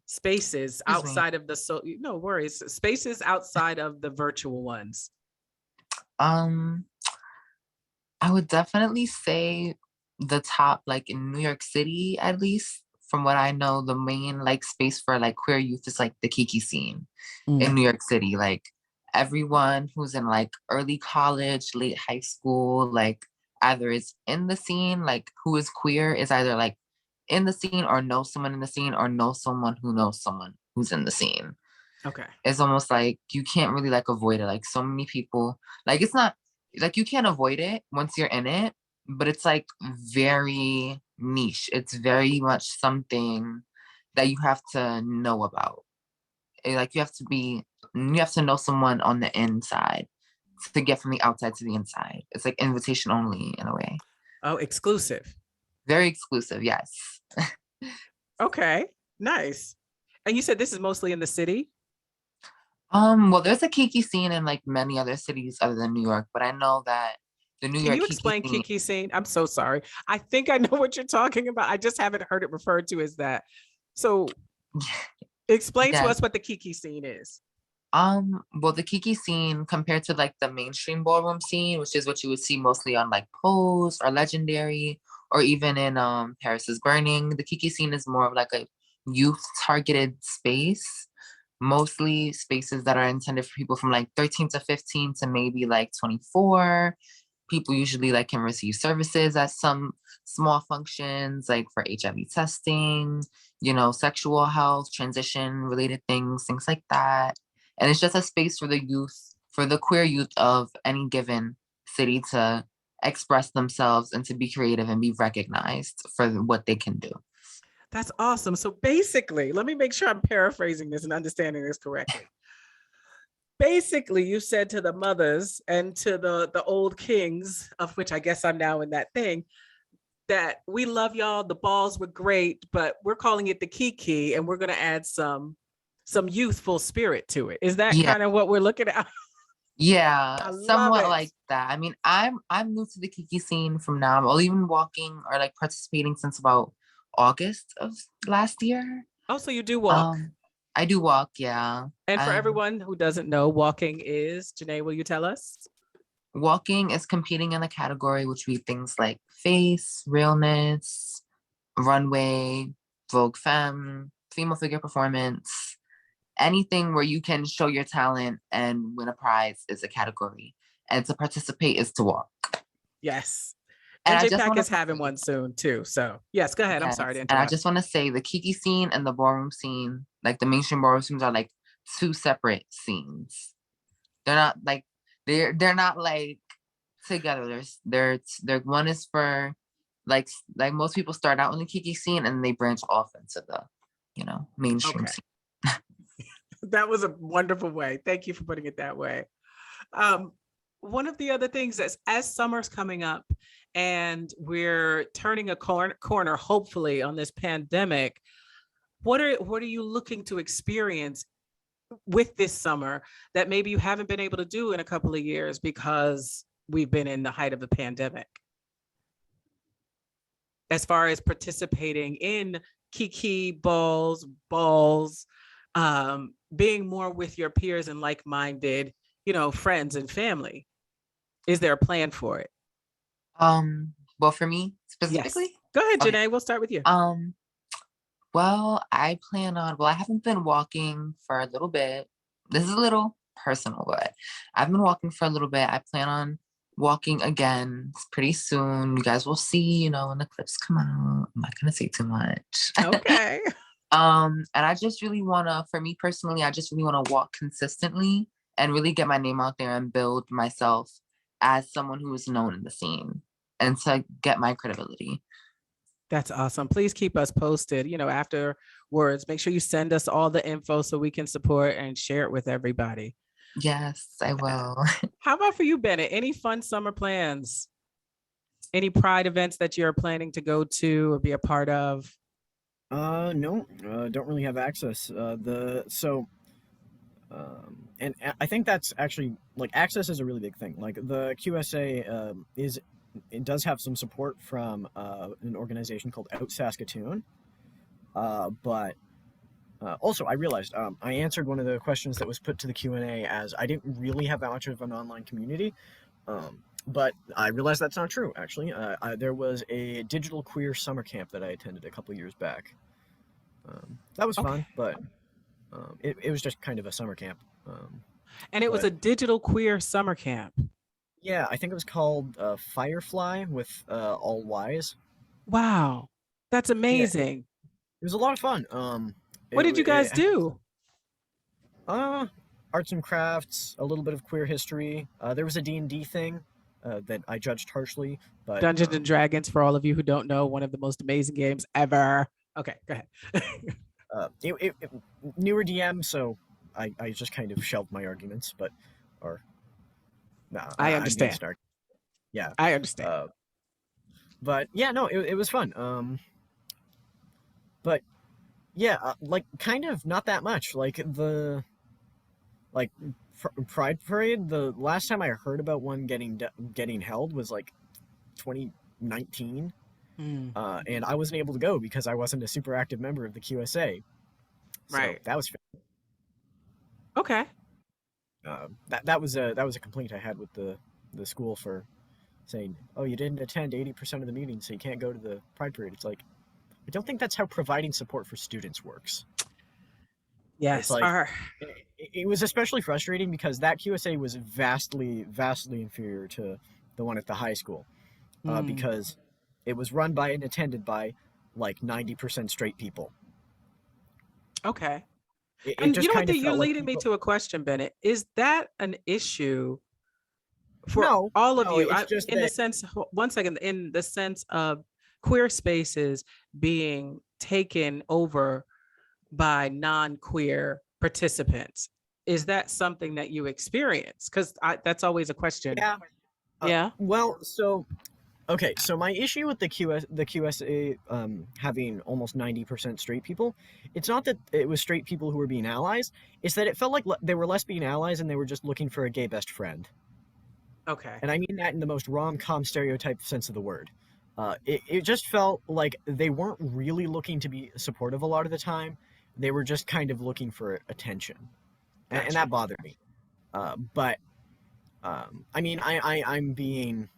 Spaces Excuse me. outside of the no worries. Spaces outside of the virtual ones. I would definitely say the top, like in New York City, at least from what I know, the main like space for like queer youth is like the Kiki scene in New York City. Like everyone who's in like early college, late high school, like either is in the scene, like who is queer is either like in the scene or knows someone in the scene or knows someone who knows someone who's in the scene. Okay. It's almost like you can't really like avoid it. Like so many people, like it's not like you can't avoid it once you're in it, but it's like very niche. It's very much something that you have to know about. Like you have to know someone on the inside to get from the outside to the inside. It's like invitation only in a way. Oh, exclusive. Very exclusive, yes. Okay, nice. And you said this is mostly in the city? Well, there's a Kiki scene in like many other cities other than New York, but I know that the New Can York you Kiki explain scene, Kiki scene? I'm so sorry. I think I know what you're talking about. I just haven't heard it referred to as that. So explain to yes. us what the Kiki scene is. Well, the Kiki scene compared to like the mainstream ballroom scene, which is what you would see mostly on like Pose or Legendary, or even in Paris is Burning, the Kiki scene is more of like a youth targeted space, mostly spaces that are intended for people from like 13 to 15 to maybe like 24. People usually like can receive services at some small functions, like for HIV testing, sexual health, transition related things like that. And it's just a space for the youth, for the queer youth of any given city to express themselves and to be creative and be recognized for what they can do. That's awesome. So basically, let me make sure I'm paraphrasing this and understanding this correctly. Basically, you said to the mothers and to the old kings, of which I guess I'm now in that thing, that we love y'all. The balls were great, but we're calling it the Kiki, and we're going to add some youthful spirit to it. Is that kind of what we're looking at? Yeah, love somewhat it. like that. I mean, I'm new to the Kiki scene from now. I'm only been walking or like participating since about August of last year. Oh, so you do walk. I do walk, yeah. And for everyone who doesn't know, walking is, Janae, will you tell us? Walking is competing in a category which would be things like face, realness, runway, Vogue Femme, female figure performance. Anything where you can show your talent and win a prize is a category. And to participate is to walk. Yes. And NJPAC is having one soon too. So yes, go ahead. Yes. I'm sorry to And I interrupt. just want to say the Kiki scene and the ballroom scene, like the mainstream ballroom scenes, are like two separate scenes. They're not like they're not like together. They're one is for like most people start out in the Kiki scene and they branch off into the mainstream scene. That was a wonderful way. Thank you for putting it that way. one of the other things is, as summer's coming up and we're turning a corner, hopefully, on this pandemic, what are you looking to experience with this summer that maybe you haven't been able to do in a couple of years because we've been in the height of the pandemic? As far as participating in kiki balls, being more with your peers and like-minded, friends and family. Is there a plan for it? Well, for me Yes. specifically, Go ahead, Okay. Janae. We'll start with you. well, I plan on, well, I haven't been walking for a little bit. This is a little personal, but I've been walking for a little bit. I plan on walking again pretty soon. You guys will see, when the clips come out. I'm not gonna say too much. Okay. And I just really wanna, for me personally, I just really wanna walk consistently and really get my name out there and build myself as someone who is known in the scene and to get my credibility. That's awesome. Please keep us posted, afterwards. Make sure you send us all the info so we can support and share it with everybody. Yes, I will. How about for you, Bennett? Any fun summer plans? Any Pride events that you're planning to go to or be a part of? No, don't really have access. And I think that's actually, like, access is a really big thing. Like, the QSA it does have some support from an organization called Out Saskatoon, but also I realized I answered one of the questions that was put to the Q&A as I didn't really have that much of an online community, but I realized that's not true, actually. There was a digital queer summer camp that I attended a couple years back. That was fun, but it was just kind of a summer camp. And it was a digital queer summer camp. Yeah, I think it was called Firefly with all Ys. Wow, that's amazing. It was a lot of fun. What did you guys do? Arts and crafts, a little bit of queer history. There was a D&D thing that I judged harshly, but Dungeons and Dragons, for all of you who don't know, one of the most amazing games ever. Okay, go ahead. Newer DM, so I just kind of shelved my arguments, I understand. Yeah, I understand. But yeah, no, it was fun. But yeah, like, kind of not that much. Like, Pride Parade, the last time I heard about one getting held was like 2019. And I wasn't able to go because I wasn't a super active member of the QSA. So Right. that was Okay. that was a complaint I had with the school for saying, oh, you didn't attend 80% of the meetings, so you can't go to the Pride Parade. It's like, I don't think that's how providing support for students works. Yes. It's like, it was especially frustrating because that QSA was vastly inferior to the one at the high school, because it was run by and attended by like 90% straight people. Okay. And you know what? You're leading me to a question, Bennett. Is that an issue for all of you? In the sense of queer spaces being taken over by non-queer participants. Is that something that you experience? Because that's always a question. Yeah. Yeah. Well, so my issue with the QSA having almost 90% straight people, it's not that it was straight people who were being allies, it's that it felt like they were less being allies and they were just looking for a gay best friend. Okay. And I mean that in the most rom-com stereotype sense of the word. It just felt like they weren't really looking to be supportive a lot of the time. They were just kind of looking for attention. Gotcha. And that bothered me. But I mean, I'm being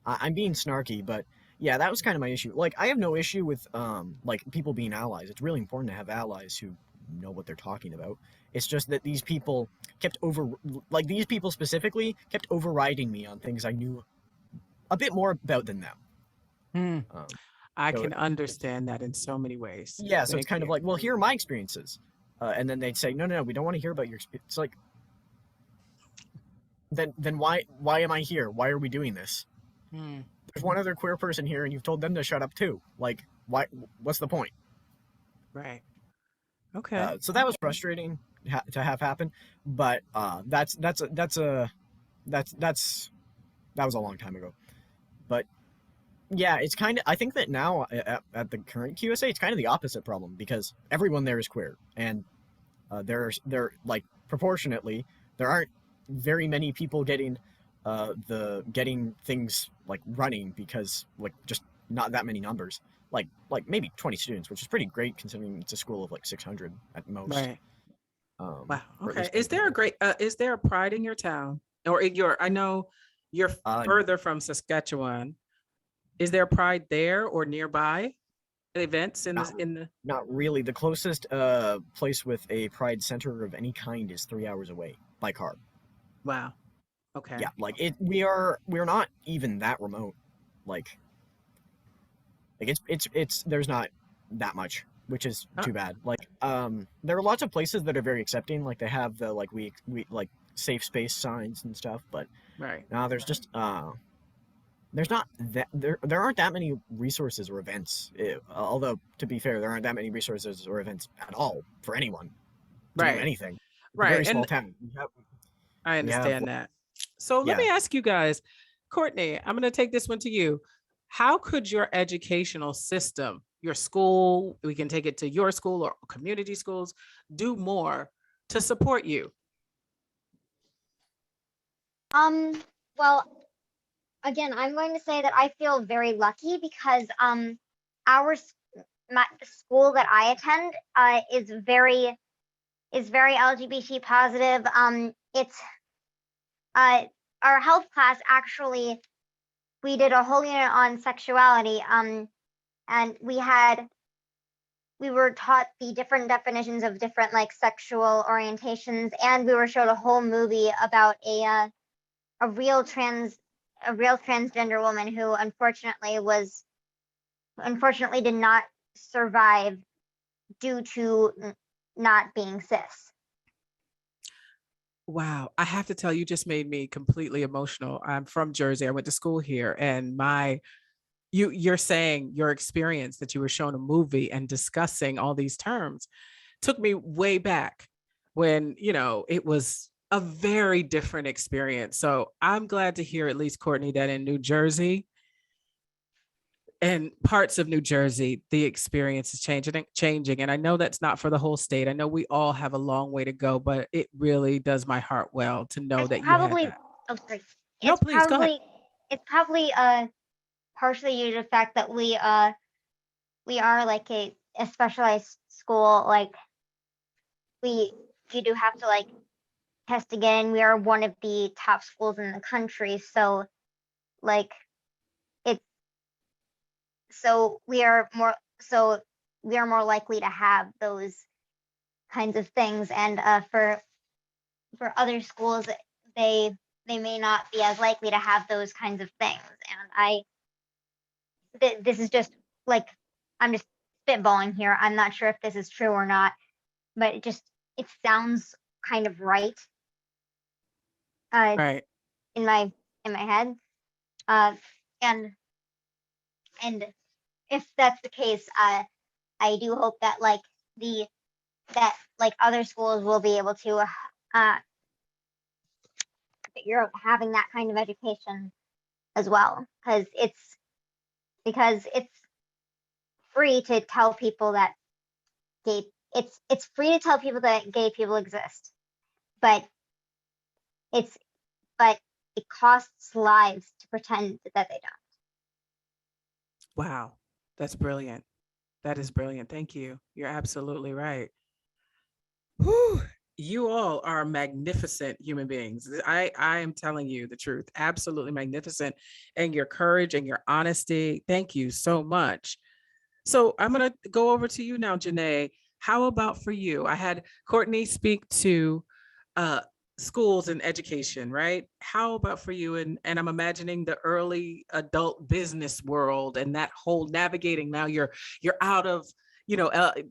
snarky, but yeah, that was kind of my issue. Like, I have no issue with like people being allies. It's really important to have allies who know what they're talking about. It's just that these people these people specifically kept overriding me on things I knew a bit more about than them. I can understand that in so many ways. Yeah, so it's kind of like, well, here are my experiences. And then they'd say, no, we don't want to hear about your experience. It's like, then why am I here? Why are we doing this? There's one other queer person here and you've told them to shut up too. Like, what's the point? Right. Okay. So that was frustrating to have happen, but that's that was a long time ago. But yeah, it's kind of, I think that now at the current QSA, it's kind of the opposite problem, because everyone there is queer, and there like proportionately there aren't very many people getting getting things like running, because like just not that many numbers, like maybe 20 students, which is pretty great considering it's a school of like 600 at most. Right. Wow. Or at Okay. least Is there a great, is there a pride in your town or in your, I know you're further from Saskatchewan. Is there pride there or nearby events in the? Not really. The closest place with a pride center of any kind is 3 hours away by car. Wow. Okay. Yeah, like we're not even that remote. Like it's there's not that much, which is too bad. Like there are lots of places that are very accepting, like they have the like we like safe space signs and stuff, but right now there's just there's not that there aren't that many resources or events. Although to be fair, there aren't that many resources or events at all for anyone to do anything. It's a very small town. I understand that. So let me ask you guys, Courtney, I'm going to take this one to you. How could your educational system, your school, we can take it to your school or community schools, do more to support you? Well, again, I'm going to say that I feel very lucky because the school that I attend is very LGBT positive. It's our health class, actually, we did a whole unit on sexuality, and we were taught the different definitions of different like sexual orientations, and we were showed a whole movie about a real transgender woman who unfortunately did not survive due to not being cis. Wow. I have to tell you, just made me completely emotional. I'm from Jersey. I went to school here, and you're saying your experience that you were shown a movie and discussing all these terms took me way back when, it was a very different experience. So I'm glad to hear, at least, Courtney, that in New Jersey and parts of New Jersey, the experience is changing. And I know that's not for the whole state. I know we all have a long way to go, but it really does my heart well to know that you have that. Oh, sorry. No, please go ahead. It's probably partially due to the fact that we are like a specialized school. Like you do have to like test again. We are one of the top schools in the country, so like we are more likely to have those kinds of things, and for other schools, they may not be as likely to have those kinds of things. And this is just like, I'm just spitballing here. I'm not sure if this is true or not, but it sounds kind of right. Right. In my head. And if that's the case, I do hope that other schools will be able to figure out having that kind of education as well, because it's free to tell people that it's free to tell people that gay people exist, but it costs lives to pretend that they don't. Wow, that's brilliant. That is brilliant. Thank you. You're absolutely right. Whew. You all are magnificent human beings. I am telling you the truth. Absolutely magnificent. And your courage and your honesty. Thank you so much. So I'm going to go over to you now, Janae. How about for you? I had Courtney speak to schools and education, right? How about for you? And I'm imagining the early adult business world and that whole navigating. Now you're out of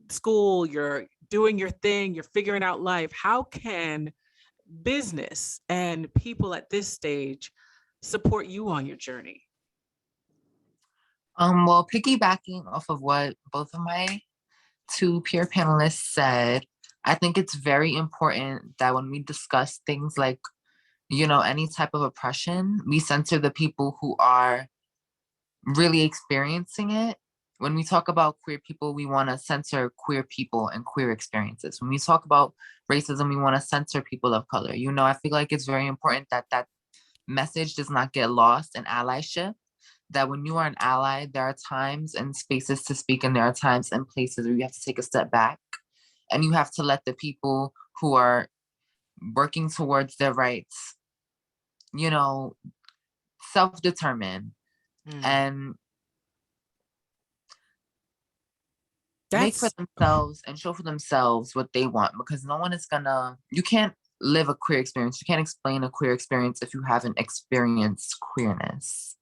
school, you're doing your thing, you're figuring out life. How can business and people at this stage support you on your journey? Well, piggybacking off of what both of my two peer panelists said, I think it's very important that when we discuss things like any type of oppression. We censor the people who are really experiencing it. When we talk about queer people, we want to censor queer people and queer experiences. When we talk about racism, we want to censor people of color. I feel like it's very important that that message does not get lost in allyship, that when you are an ally, there are times and spaces to speak, and there are times and places where you have to take a step back, and you have to let the people who are working towards their rights, self-determine and make for themselves and show for themselves what they want, because no one is you can't live a queer experience. You can't explain a queer experience if you haven't experienced queerness.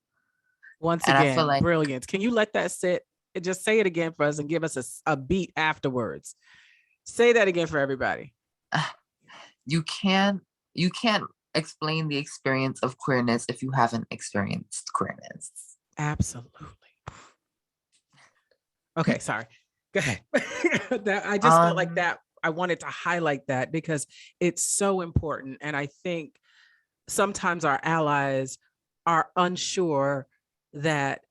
Once again, brilliant. Can you let that sit and just say it again for us and give us a beat afterwards? Say that again for everybody. You can't explain the experience of queerness if you haven't experienced queerness. Absolutely. Okay, sorry. Go ahead. I just felt like that. I wanted to highlight that because it's so important. And I think sometimes our allies are unsure that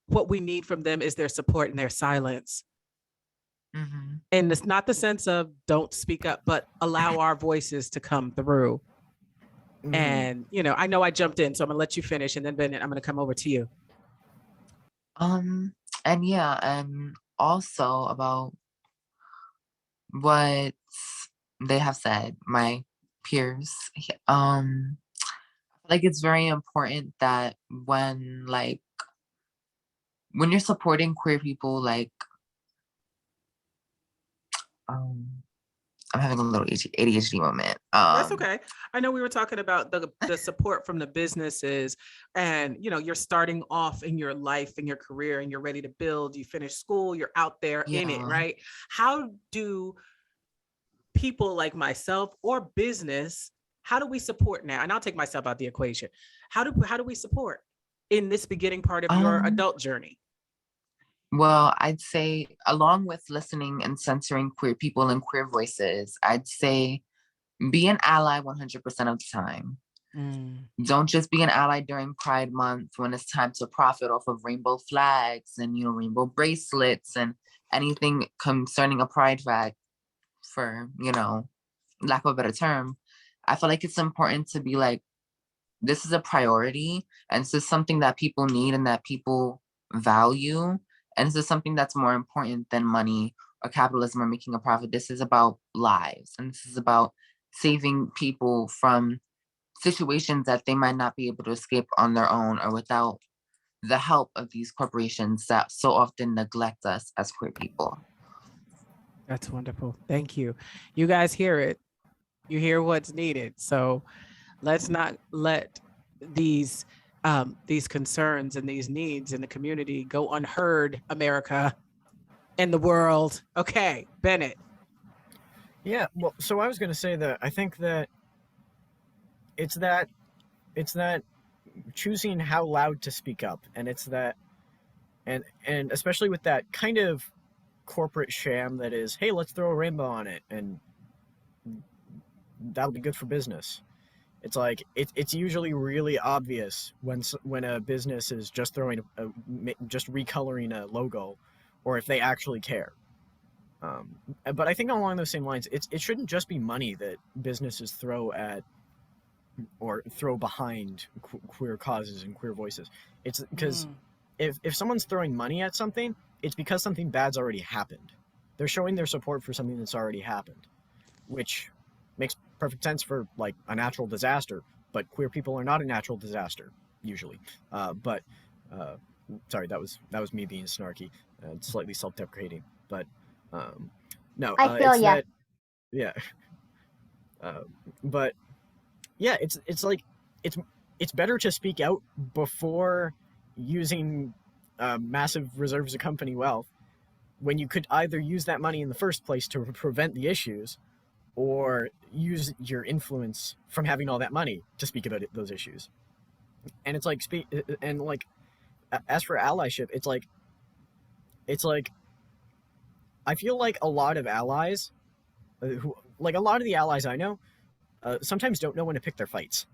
what we need from them is their support and their silence. Mm-hmm. And it's not the sense of don't speak up, but allow our voices to come through. Mm-hmm. And, I know I jumped in, so I'm gonna let you finish, and then Bennett, I'm gonna come over to you. And also about what they have said, my peers, it's very important that when you're supporting queer people, I'm having a little ADHD moment. That's okay. I know we were talking about the support from the businesses, and you're starting off in your life and your career, and you're ready to build. You finish school, you're out there in it, right? How do people like myself or business? How do we support now? And I'll take myself out the equation. How do we support in this beginning part of your adult journey? Well, I'd say along with listening and censoring queer people and queer voices, I'd say be an ally 100% of the time. Don't just be an ally during Pride Month when it's time to profit off of rainbow flags and, rainbow bracelets and anything concerning a pride flag, for, lack of a better term. I feel like it's important to be like, this is a priority, and this is something that people need and that people value. And this is something that's more important than money or capitalism or making a profit. This is about lives. And this is about saving people from situations that they might not be able to escape on their own or without the help of these corporations that so often neglect us as queer people. That's wonderful. Thank you. You guys hear it. You hear what's needed. So let's not let these concerns and these needs in the community go unheard, America and the world. Okay, Bennett. Yeah, well, so I was going to say that I think that it's that choosing how loud to speak up, and it's that, and especially with that kind of corporate sham that is, hey, let's throw a rainbow on it, and that'll be good for business. It's like it's usually really obvious when a business is just just recoloring a logo, or if they actually care. But I think along those same lines, it shouldn't just be money that businesses throw at or throw behind queer causes and queer voices. It's because if someone's throwing money at something, it's because something bad's already happened. They're showing their support for something that's already happened, which makes perfect sense for like a natural disaster, but queer people are not a natural disaster usually. Sorry, that was me being snarky, slightly self-deprecating, but no, I feel ya. Yeah. But yeah, it's like it's better to speak out before using massive reserves of company wealth, when you could either use that money in the first place to prevent the issues, or use your influence from having all that money to speak about those issues. And it's like as for allyship, it's like I feel like a lot of allies, a lot of the allies I know, sometimes don't know when to pick their fights.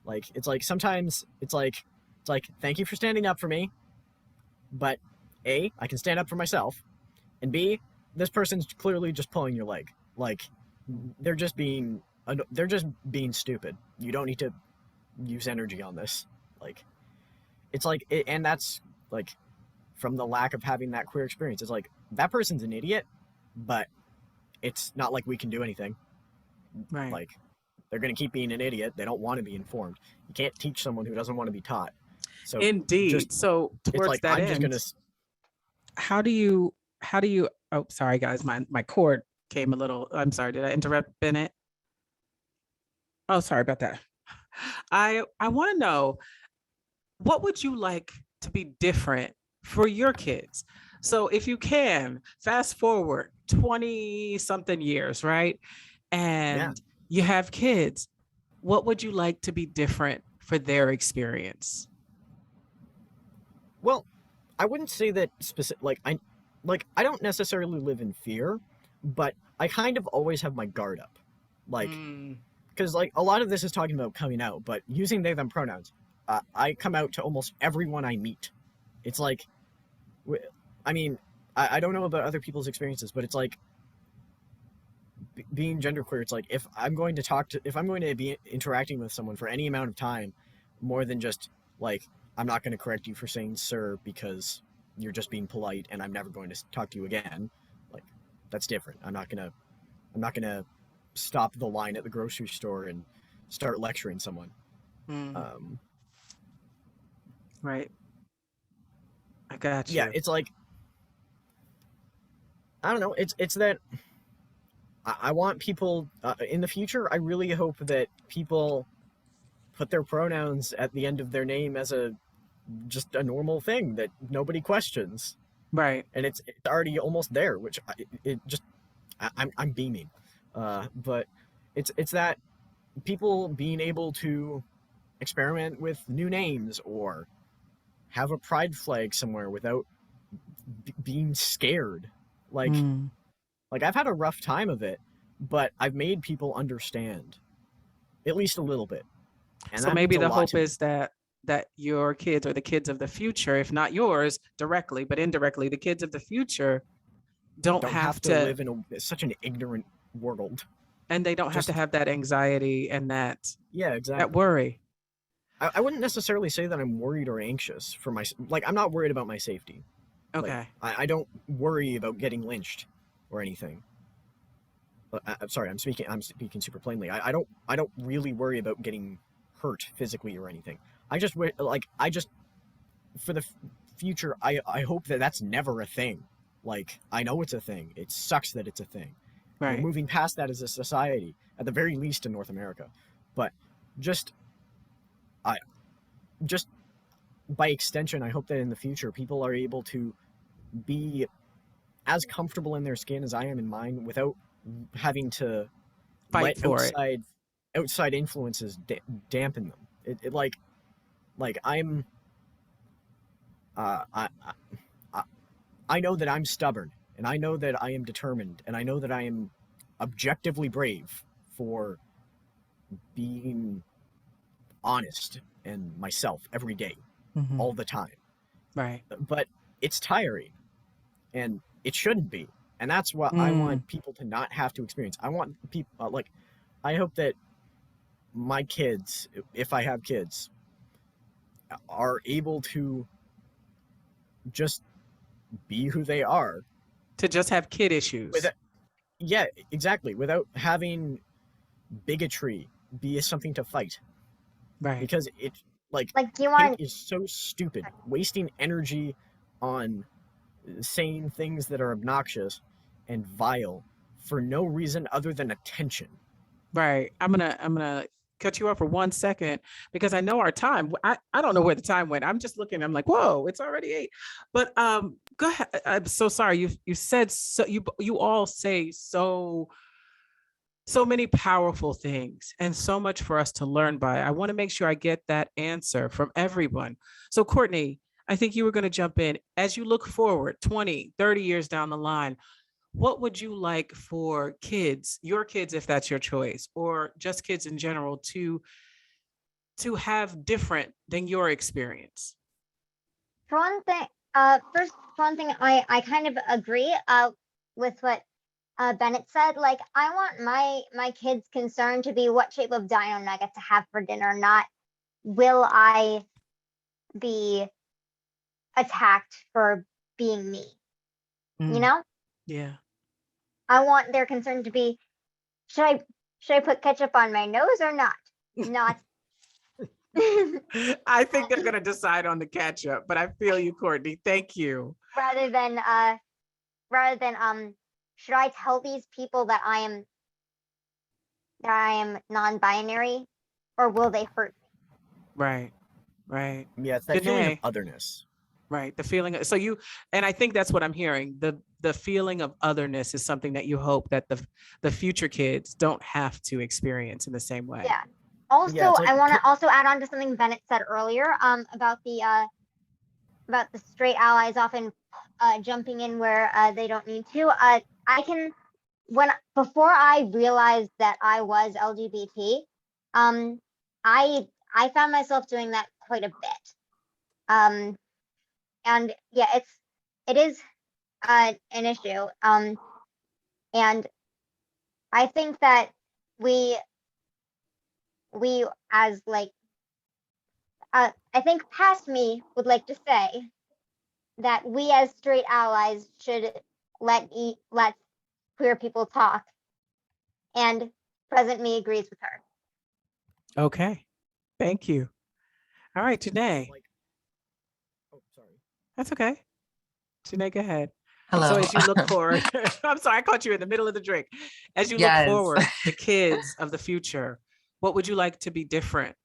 Like it's like sometimes it's like thank you for standing up for me, but A, I can stand up for myself, and B, this person's clearly just pulling your leg. Like they're just being stupid. You don't need to use energy on this. Like it's like and that's like from the lack of having that queer experience. It's like that person's an idiot, but it's not like we can do anything. Right. Like they're going to keep being an idiot. They don't want to be informed. You can't teach someone who doesn't want to be taught. So indeed. So towards like, that I'm end, just gonna... how do you, oh, sorry guys, my cord came a little, I'm sorry, did I interrupt, Bennett? Oh, sorry about that. I want to know, what would you like to be different for your kids? So if you can, fast forward 20 something years, right? And you have kids, what would you like to be different for their experience? Well, I wouldn't say that specific, I don't necessarily live in fear, but I kind of always have my guard up. Like, because like a lot of this is talking about coming out, but using they, them pronouns, I come out to almost everyone I meet. It's like, I mean, I don't know about other people's experiences, but it's like being genderqueer. It's like if I'm going to be interacting with someone for any amount of time, more than just like, I'm not going to correct you for saying sir because you're just being polite and I'm never going to talk to you again. Like that's different. I'm not gonna stop the line at the grocery store and start lecturing someone. Right. I got you. Yeah, it's like, I don't know. It's that I want people in the future. I really hope that people put their pronouns at the end of their name as just a normal thing that nobody questions. Right. And it's already almost there, which I'm beaming. But it's that people being able to experiment with new names or have a pride flag somewhere without being scared. Like I've had a rough time of it, but I've made people understand at least a little bit. And so maybe the hope is that your kids or the kids of the future, if not yours directly, but indirectly, the kids of the future don't have to live in such an ignorant world. And they don't have to have that anxiety and that that worry. I wouldn't necessarily say that I'm worried or anxious for I'm not worried about my safety. Okay. Like, I don't worry about getting lynched or anything. I'm sorry, I'm speaking super plainly. I don't really worry about getting hurt physically or anything. I just for the future, I hope that that's never a thing. Like, I know it's a thing. It sucks that it's a thing. Right. We're moving past that as a society, at the very least in North America. But just by extension, I hope that in the future, people are able to be as comfortable in their skin as I am in mine without having to fight for outside influences dampen them. It like I'm I know that I'm stubborn, and I know that I am determined, and I know that I am objectively brave for being honest and myself every day, all the time. Right. But it's tiring, and it shouldn't be. And that's what I want people to not have to experience. I want people, I hope that my kids, if I have kids, are able to just be who they are. To just have kid issues. Yeah, exactly. Without having bigotry be something to fight. Right. Because it, you want is so stupid. Wasting energy on saying things that are obnoxious and vile for no reason other than attention. Right. I'm gonna cut you off for 1 second because I know our time. I don't know where the time went. I'm just looking. I'm like, whoa, it's already 8. But go ahead. I'm so sorry. You said so. You all say so many powerful things and so much for us to learn by. I want to make sure I get that answer from everyone. So Courtney, I think you were going to jump in. As you look forward 20, 30 years down the line, what would you like for kids, your kids, if that's your choice, or just kids in general, to have different than your experience? For one thing, first, one thing I kind of agree with what Bennett said. Like, I want my kids' concern to be what shape of dino nugget to have for dinner, not will I be attacked for being me. You know? Yeah. I want their concern to be, should I put ketchup on my nose or not? Not. I think they're gonna decide on the ketchup, but I feel you, Courtney. Thank you. Rather than should I tell these people that I am non-binary, or will they hurt me? Right. Right. Yeah, it's that feeling of Janae. otherness. Right. The feeling so you, and I think that's what I'm hearing. The feeling of otherness is something that you hope that the future kids don't have to experience in the same way. Yeah. Also, Yeah, it's like I want to also add on to something Bennett said earlier about the straight allies often jumping in where they don't need to. Before I realized that I was LGBT, I found myself doing that quite a bit. And yeah, it is an issue. And I think that we as like I think past me would like to say that we as straight allies should let queer people talk, and present me agrees with her. Okay. Thank you. All right, Janae. Oh, sorry. That's okay. Janae, go ahead. Hello. So as you look forward, I'm sorry, I caught you in the middle of the drink. As you look Yes. forward, the kids of the future, what would you like to be different?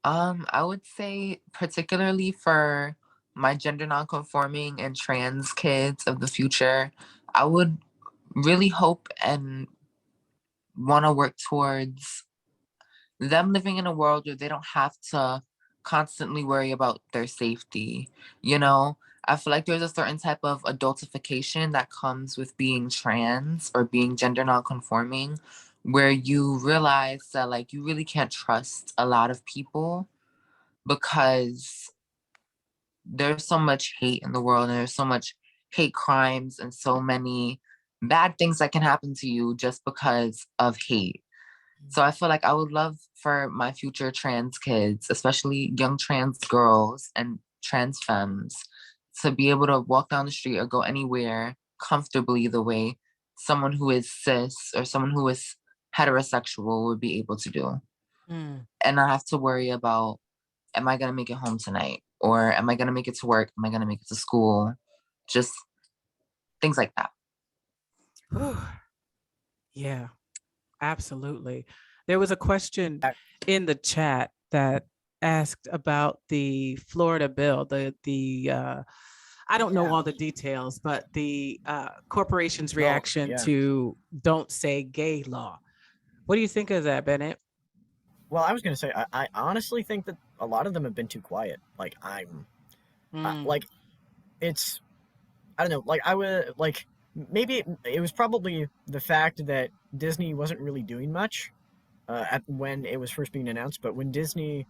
I would say particularly for my gender nonconforming and trans kids of the future, I would really hope and want to work towards them living in a world where they don't have to constantly worry about their safety. You know, I feel like there's a certain type of adultification that comes with being trans or being gender nonconforming, where you realize that like you really can't trust a lot of people because there's so much hate in the world and there's so much hate crimes and so many bad things that can happen to you just because of hate. So I feel like I would love for my future trans kids, especially young trans girls and trans femmes, to be able to walk down the street or go anywhere comfortably the way someone who is cis or someone who is heterosexual would be able to do. And not have to worry about, am I going to make it home tonight? Or am I going to make it to work? Am I going to make it to school? Just things like that. Yeah, absolutely. There was a question in the chat that asked about the Florida bill, I don't know all the details, but the corporation's reaction to Don't Say Gay law. What do you think of that, Bennett? Well, I was going to say, I honestly think that a lot of them have been too quiet. Like, like, it's, I don't know, like, I would, like, maybe it was probably the fact that Disney wasn't really doing much when it was first being announced, but when Disney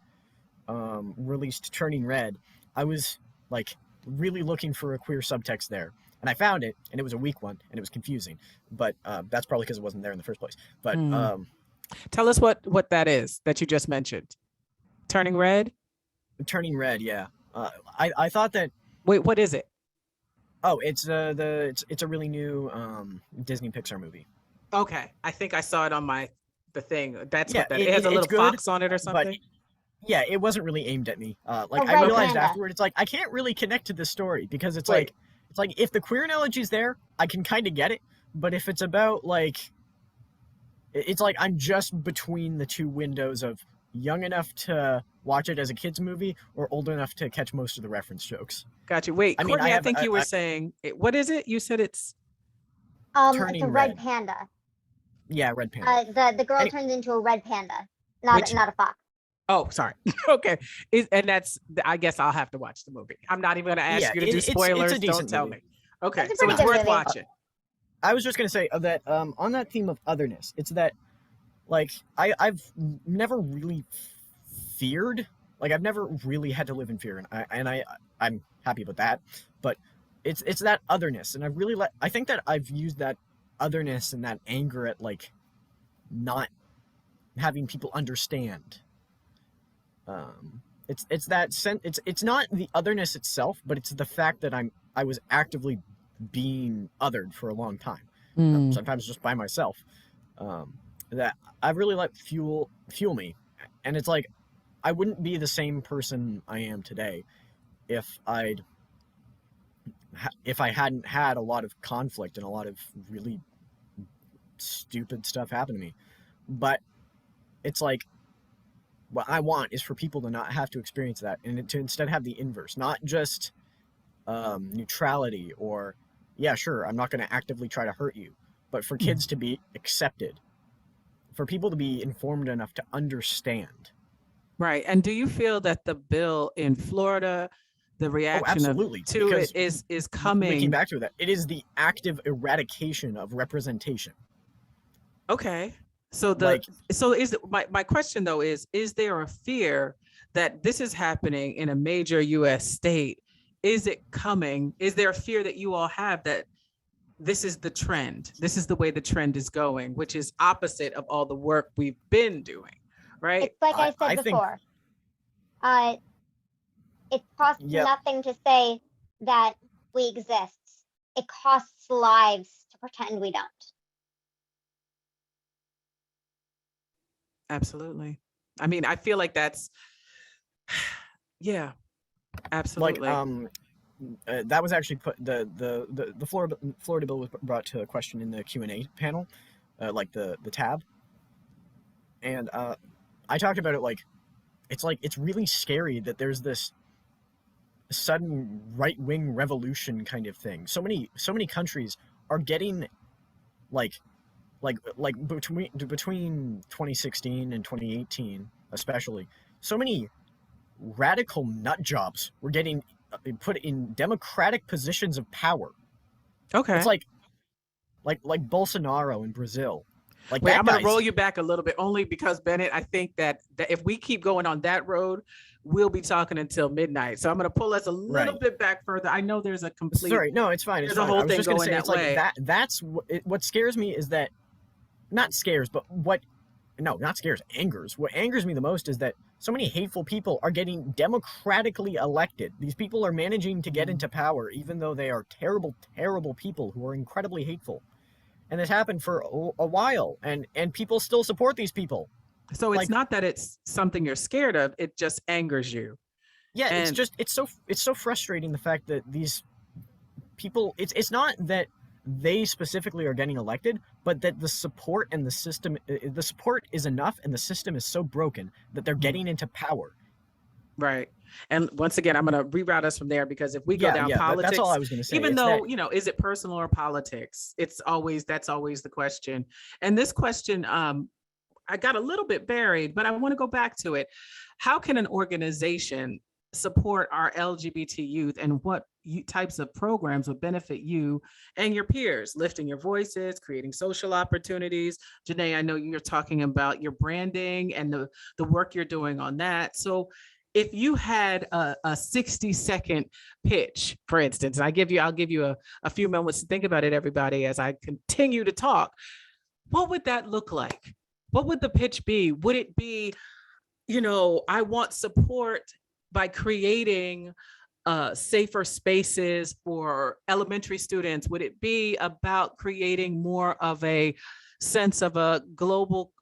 released Turning Red, I was, like, really looking for a queer subtext there. And I found it, and it was a weak one, and it was confusing. But that's probably because it wasn't there in the first place. But tell us what that is that you just mentioned. Turning Red? Turning Red, yeah. I thought that. Wait, what is it? Oh, it's it's a really new Disney Pixar movie. Okay, I think I saw it on the thing. That's yeah, what that. It has a little fox on it or something. But yeah, it wasn't really aimed at me. Like I realized afterward, it's like I can't really connect to this story because it's like if the queer analogy is there, I can kind of get it. But if it's about like, it's like I'm just between the two windows of young enough to watch it as a kid's movie or old enough to catch most of the reference jokes. Gotcha. Wait, Courtney, I think you were saying, what is it? You said it's it's a red panda. Yeah, red panda. The girl turns into a red panda, not a fox. Oh, sorry. Okay. And that's, I guess I'll have to watch the movie. I'm not even going to ask you to do spoilers. Don't tell me. Okay, It's a so pretty it's good worth movie. watching. I was just gonna say that on that theme of otherness, it's that like I've never really feared, like I've never really had to live in fear, and I'm happy with that. But it's that otherness, and I think that I've used that otherness and that anger at like not having people understand. It's that sense. It's not the otherness itself, but it's the fact that I was actively being othered for a long time. Sometimes just by myself. That I really let fuel me, and it's like I wouldn't be the same person I am today if I hadn't had a lot of conflict and a lot of really stupid stuff happen to me. But it's like what I want is for people to not have to experience that, and to instead have the inverse, not just neutrality or, yeah, sure, I'm not going to actively try to hurt you, but for kids to be accepted, for people to be informed enough to understand. Right. And do you feel that the bill in Florida, the reaction absolutely, to it is coming? Linking back to that, it is the active eradication of representation. Okay. So my question though is there a fear that this is happening in a major US state? Is it coming? Is there a fear that you all have that this is the trend? This is the way the trend is going, which is opposite of all the work we've been doing, right? It's like I said before. It costs nothing to say that we exist. It costs lives to pretend we don't. Absolutely. I mean, I feel like that's, yeah, absolutely. Like, that was actually put, the Florida bill was brought to a question in the Q&A panel, like the tab. And I talked about it like it's really scary that there's this sudden right-wing revolution kind of thing. So many countries are getting like between 2016 and 2018 especially, so many radical nut jobs were getting put in democratic positions of power. Okay. It's like Bolsonaro in Brazil. Like, wait, I'm going to roll you back a little bit, only because, Bennett, I think that if we keep going on that road, we'll be talking until midnight. So I'm going to pull us a little bit back further. I know there's a complete. Sorry, no, it's fine. There's a whole thing going that way. That's what scares me is that, not scares, but not scares, angers. What angers me the most is that so many hateful people are getting democratically elected. These people are managing to get into power, even though they are terrible, terrible people who are incredibly hateful. And it's happened for a while, and people still support these people. So it's not that it's something you're scared of; it just angers you. Yeah, and it's so frustrating, the fact that these people. It's not that they specifically are getting elected, but that the support and the system, the support is enough, and the system is so broken that they're getting into power. Right. And once again, I'm going to reroute us from there, because if we go down politics, that's all I was going to say. Even though, is it personal or politics? That's always the question. And this question, I got a little bit buried, but I want to go back to it. How can an organization support our LGBT youth, and what types of programs would benefit you and your peers, lifting your voices, creating social opportunities? Janae, I know you're talking about your branding and the work you're doing on that. So if you had a 60-second pitch, for instance, I'll give you a few moments to think about it, everybody, as I continue to talk, what would that look like? What would the pitch be? Would it be, I want support by creating safer spaces for elementary students? Would it be about creating more of a sense of a global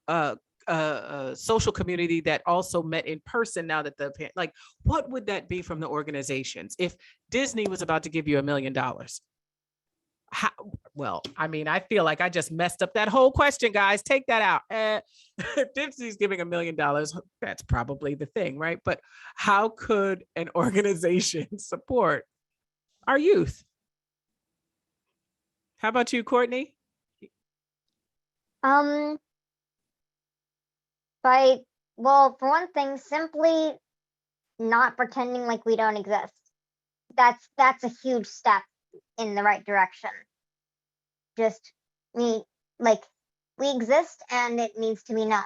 social community that also met in person now that what would that be from the organizations? If Disney was about to give you $1 million, I feel like I just messed up that whole question, guys. Take that out. If Disney's giving $1 million, that's probably the thing, right? But how could an organization support our youth? How about you, Courtney? For one thing, simply not pretending like we don't exist. That's a huge step in the right direction. Just we exist and it needs to be known.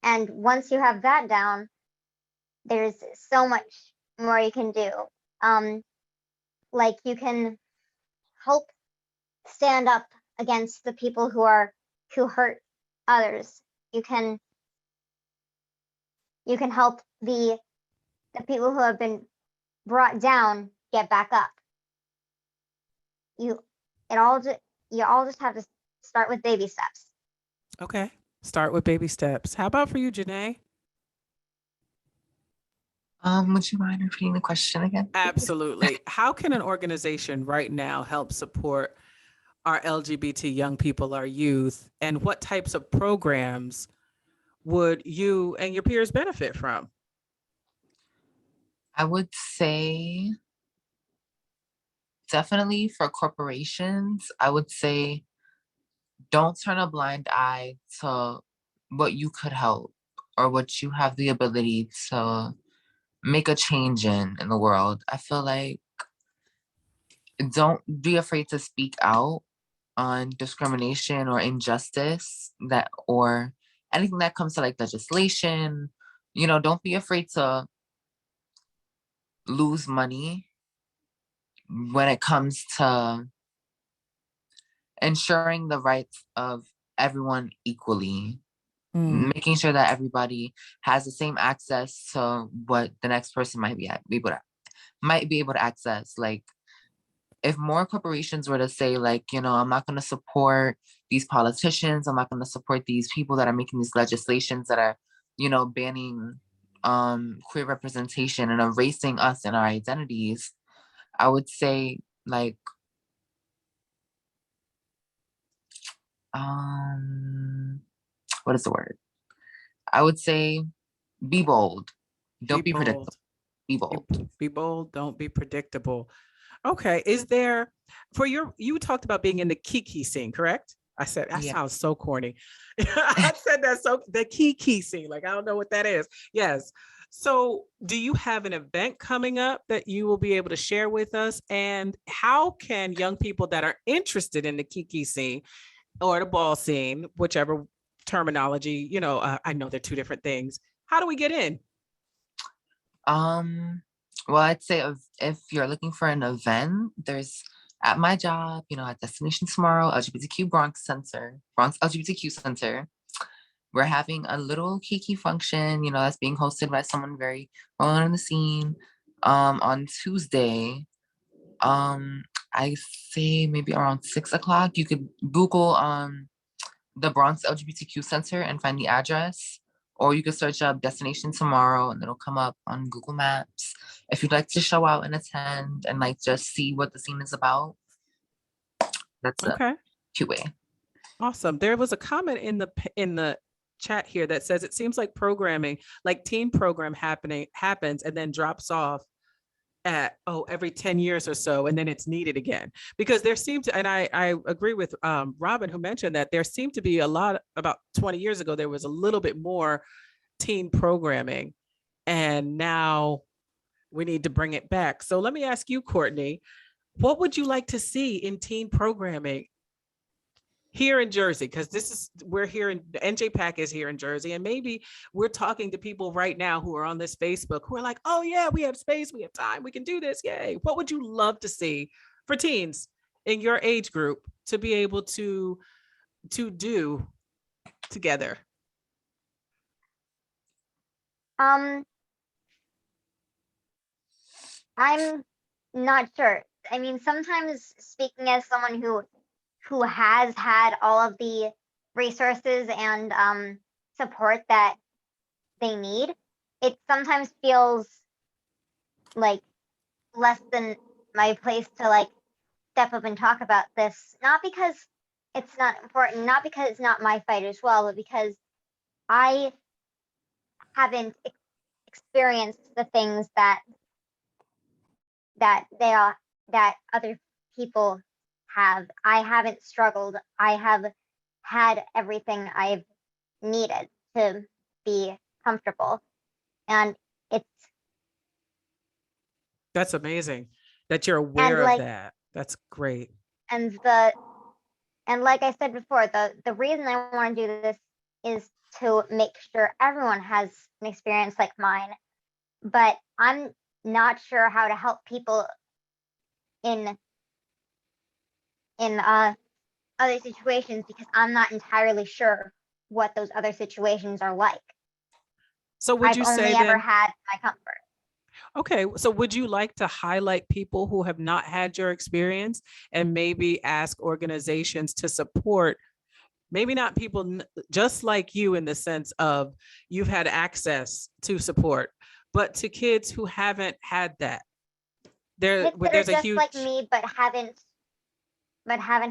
And once you have that down, there's so much more you can do. Like you can help stand up against the people who hurt others. You can help the people who have been brought down get back up. You all just have to start with baby steps. Okay. Start with baby steps. How about for you, Janae? Would you mind repeating the question again? Absolutely. How can an organization right now help support our LGBT young people, our youth, and what types of programs would you and your peers benefit from? I would say definitely for corporations, I would say don't turn a blind eye to what you could help or what you have the ability to make a change in the world. I feel like don't be afraid to speak out on discrimination or injustice that or anything that comes to like legislation. Don't be afraid to lose money when it comes to ensuring the rights of everyone equally, making sure that everybody has the same access to what the next person might be able to access. Like if more corporations were to say like, I'm not going to support these politicians, I'm not going to support these people that are making these legislations that are, banning queer representation and erasing us and our identities, I would say like what is the word? I would say be bold. Don't be predictable. Be bold. Be bold, don't be predictable. Okay. Is there you talked about being in the kiki scene, correct? I said that sounds so corny. I said that the kiki scene, like I don't know what that is. Yes. So do you have an event coming up that you will be able to share with us? And how can young people that are interested in the kiki scene or the ball scene, whichever terminology, I know they're two different things. How do we get in? Well, I'd say if you're looking for an event, there's at my job, at Destination Tomorrow, LGBTQ Bronx LGBTQ Center, we're having a little kiki function, that's being hosted by someone very well known in the scene, on Tuesday. I say maybe around 6:00. You could Google the Bronx LGBTQ Center and find the address, or you could search up Destination Tomorrow and it'll come up on Google Maps. If you'd like to show out and attend and like just see what the scene is about, that's a cute way. Awesome. There was a comment in the chat here that says it seems like programming, like teen program happens and then drops off at every 10 years or so, and then it's needed again, because there seemed to, and I agree with Robin, who mentioned that there seemed to be a lot, about 20 years ago there was a little bit more teen programming, and now we need to bring it back. So let me ask you, Courtney, what would you like to see in teen programming here in Jersey? Because we're here in NJPAC is here in Jersey, and maybe we're talking to people right now who are on this Facebook who are like, oh yeah, we have space, we have time, we can do this, yay. What would you love to see for teens in your age group to be able to do together? I'm not sure. I mean, sometimes speaking as someone who has had all of the resources and support that they need, it sometimes feels like less than my place to like step up and talk about this, not because it's not important, not because it's not my fight as well, but because I haven't experienced the things that other people have. I haven't struggled. I have had everything I've needed to be comfortable. And that's amazing that you're aware of that. That's great. And like I said before, the reason I want to do this is to make sure everyone has an experience like mine, but I'm not sure how to help people in other situations because I'm not entirely sure what those other situations are like. So would I've you only say ever then, had my comfort. okay, so would you like to highlight people who have not had your experience and maybe ask organizations to support, maybe not people just like you in the sense of you've had access to support, but to kids who haven't had that? Kids that are There's a just like huge, me, but haven't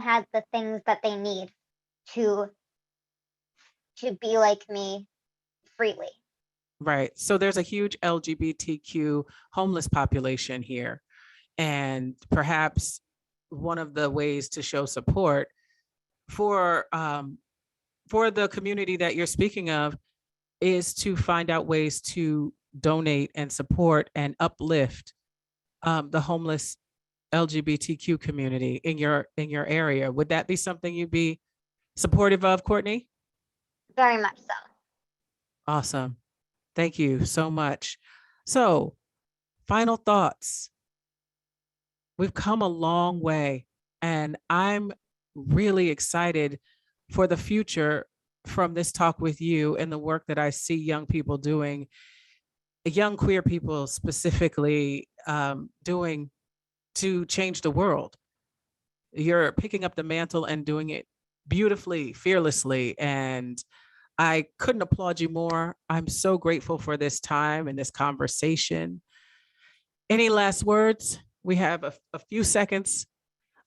had the things that they need to be like me freely. right. So there's a huge LGBTQ homeless population here. And perhaps one of the ways to show support for the community that you're speaking of is to find out ways to donate and support and uplift the homeless LGBTQ community in your area. Would that be something you'd be supportive of, Courtney? Very much so. Awesome. Thank you so much. So, final thoughts. We've come a long way, and I'm really excited for the future from this talk with you and the work that I see young people doing, young queer people specifically doing to change the world. You're picking up the mantle and doing it beautifully, fearlessly, and I couldn't applaud you more. I'm so grateful for this time and this conversation. Any last words? We have a few seconds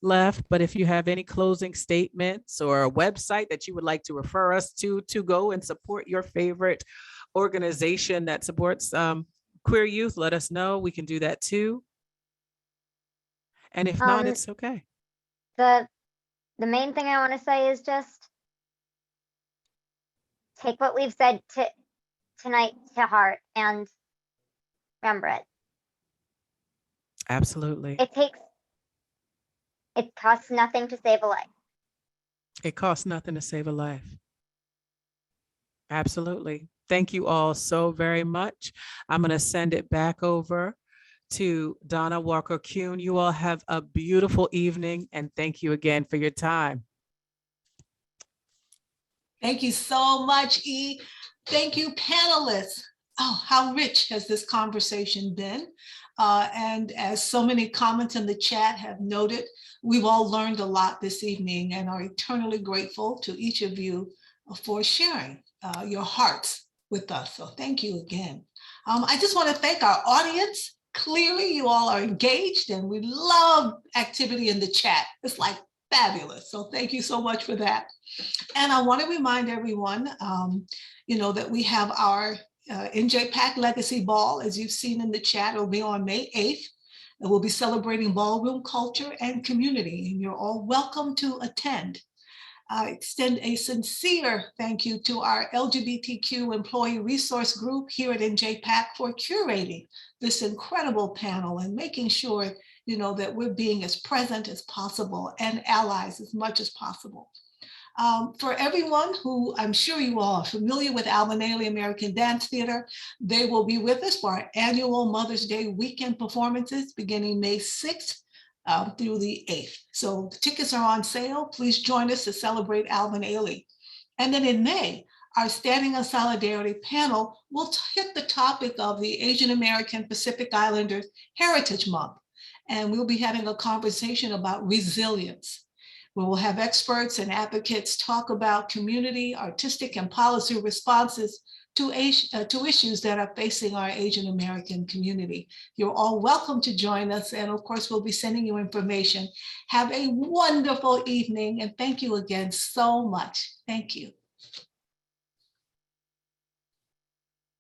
left, but if you have any closing statements or a website that you would like to refer us to go and support your favorite organization that supports queer youth, let us know. We can do that too. And if not, it's okay. The main thing I want to say is just take what we've said tonight to heart and remember it. Absolutely. It costs nothing to save a life. It costs nothing to save a life. Absolutely. Thank you all so very much. I'm going to send it back over to Donna Walker-Kuhn. You all have a beautiful evening, and thank you again for your time. Thank you so much, E. Thank you, panelists. Oh, how rich has this conversation been? And as so many comments in the chat have noted, we've all learned a lot this evening and are eternally grateful to each of you for sharing your hearts with us. So thank you again. I just want to thank our audience. Clearly, you all are engaged and we love activity in the chat. It's like fabulous. So thank you so much for that. And I want to remind everyone, that we have our NJPAC Legacy Ball, as you've seen in the chat. It'll be on May 8th. And we'll be celebrating ballroom culture and community, and you're all welcome to attend. I extend a sincere thank you to our LGBTQ employee resource group here at NJPAC for curating this incredible panel and making sure, that we're being as present as possible and allies as much as possible. For everyone who I'm sure you all are familiar with Alvin Ailey American Dance Theater, they will be with us for our annual Mother's Day weekend performances beginning May 6th through the 8th. So the tickets are on sale. Please join us to celebrate Alvin Ailey. And then in May, our Standing on Solidarity panel will hit the topic of the Asian American Pacific Islanders Heritage Month. And we'll be having a conversation about resilience. We will have experts and advocates talk about community, artistic, and policy responses to issues that are facing our Asian American community. You're all welcome to join us. And of course, we'll be sending you information. Have a wonderful evening. And thank you again so much. Thank you.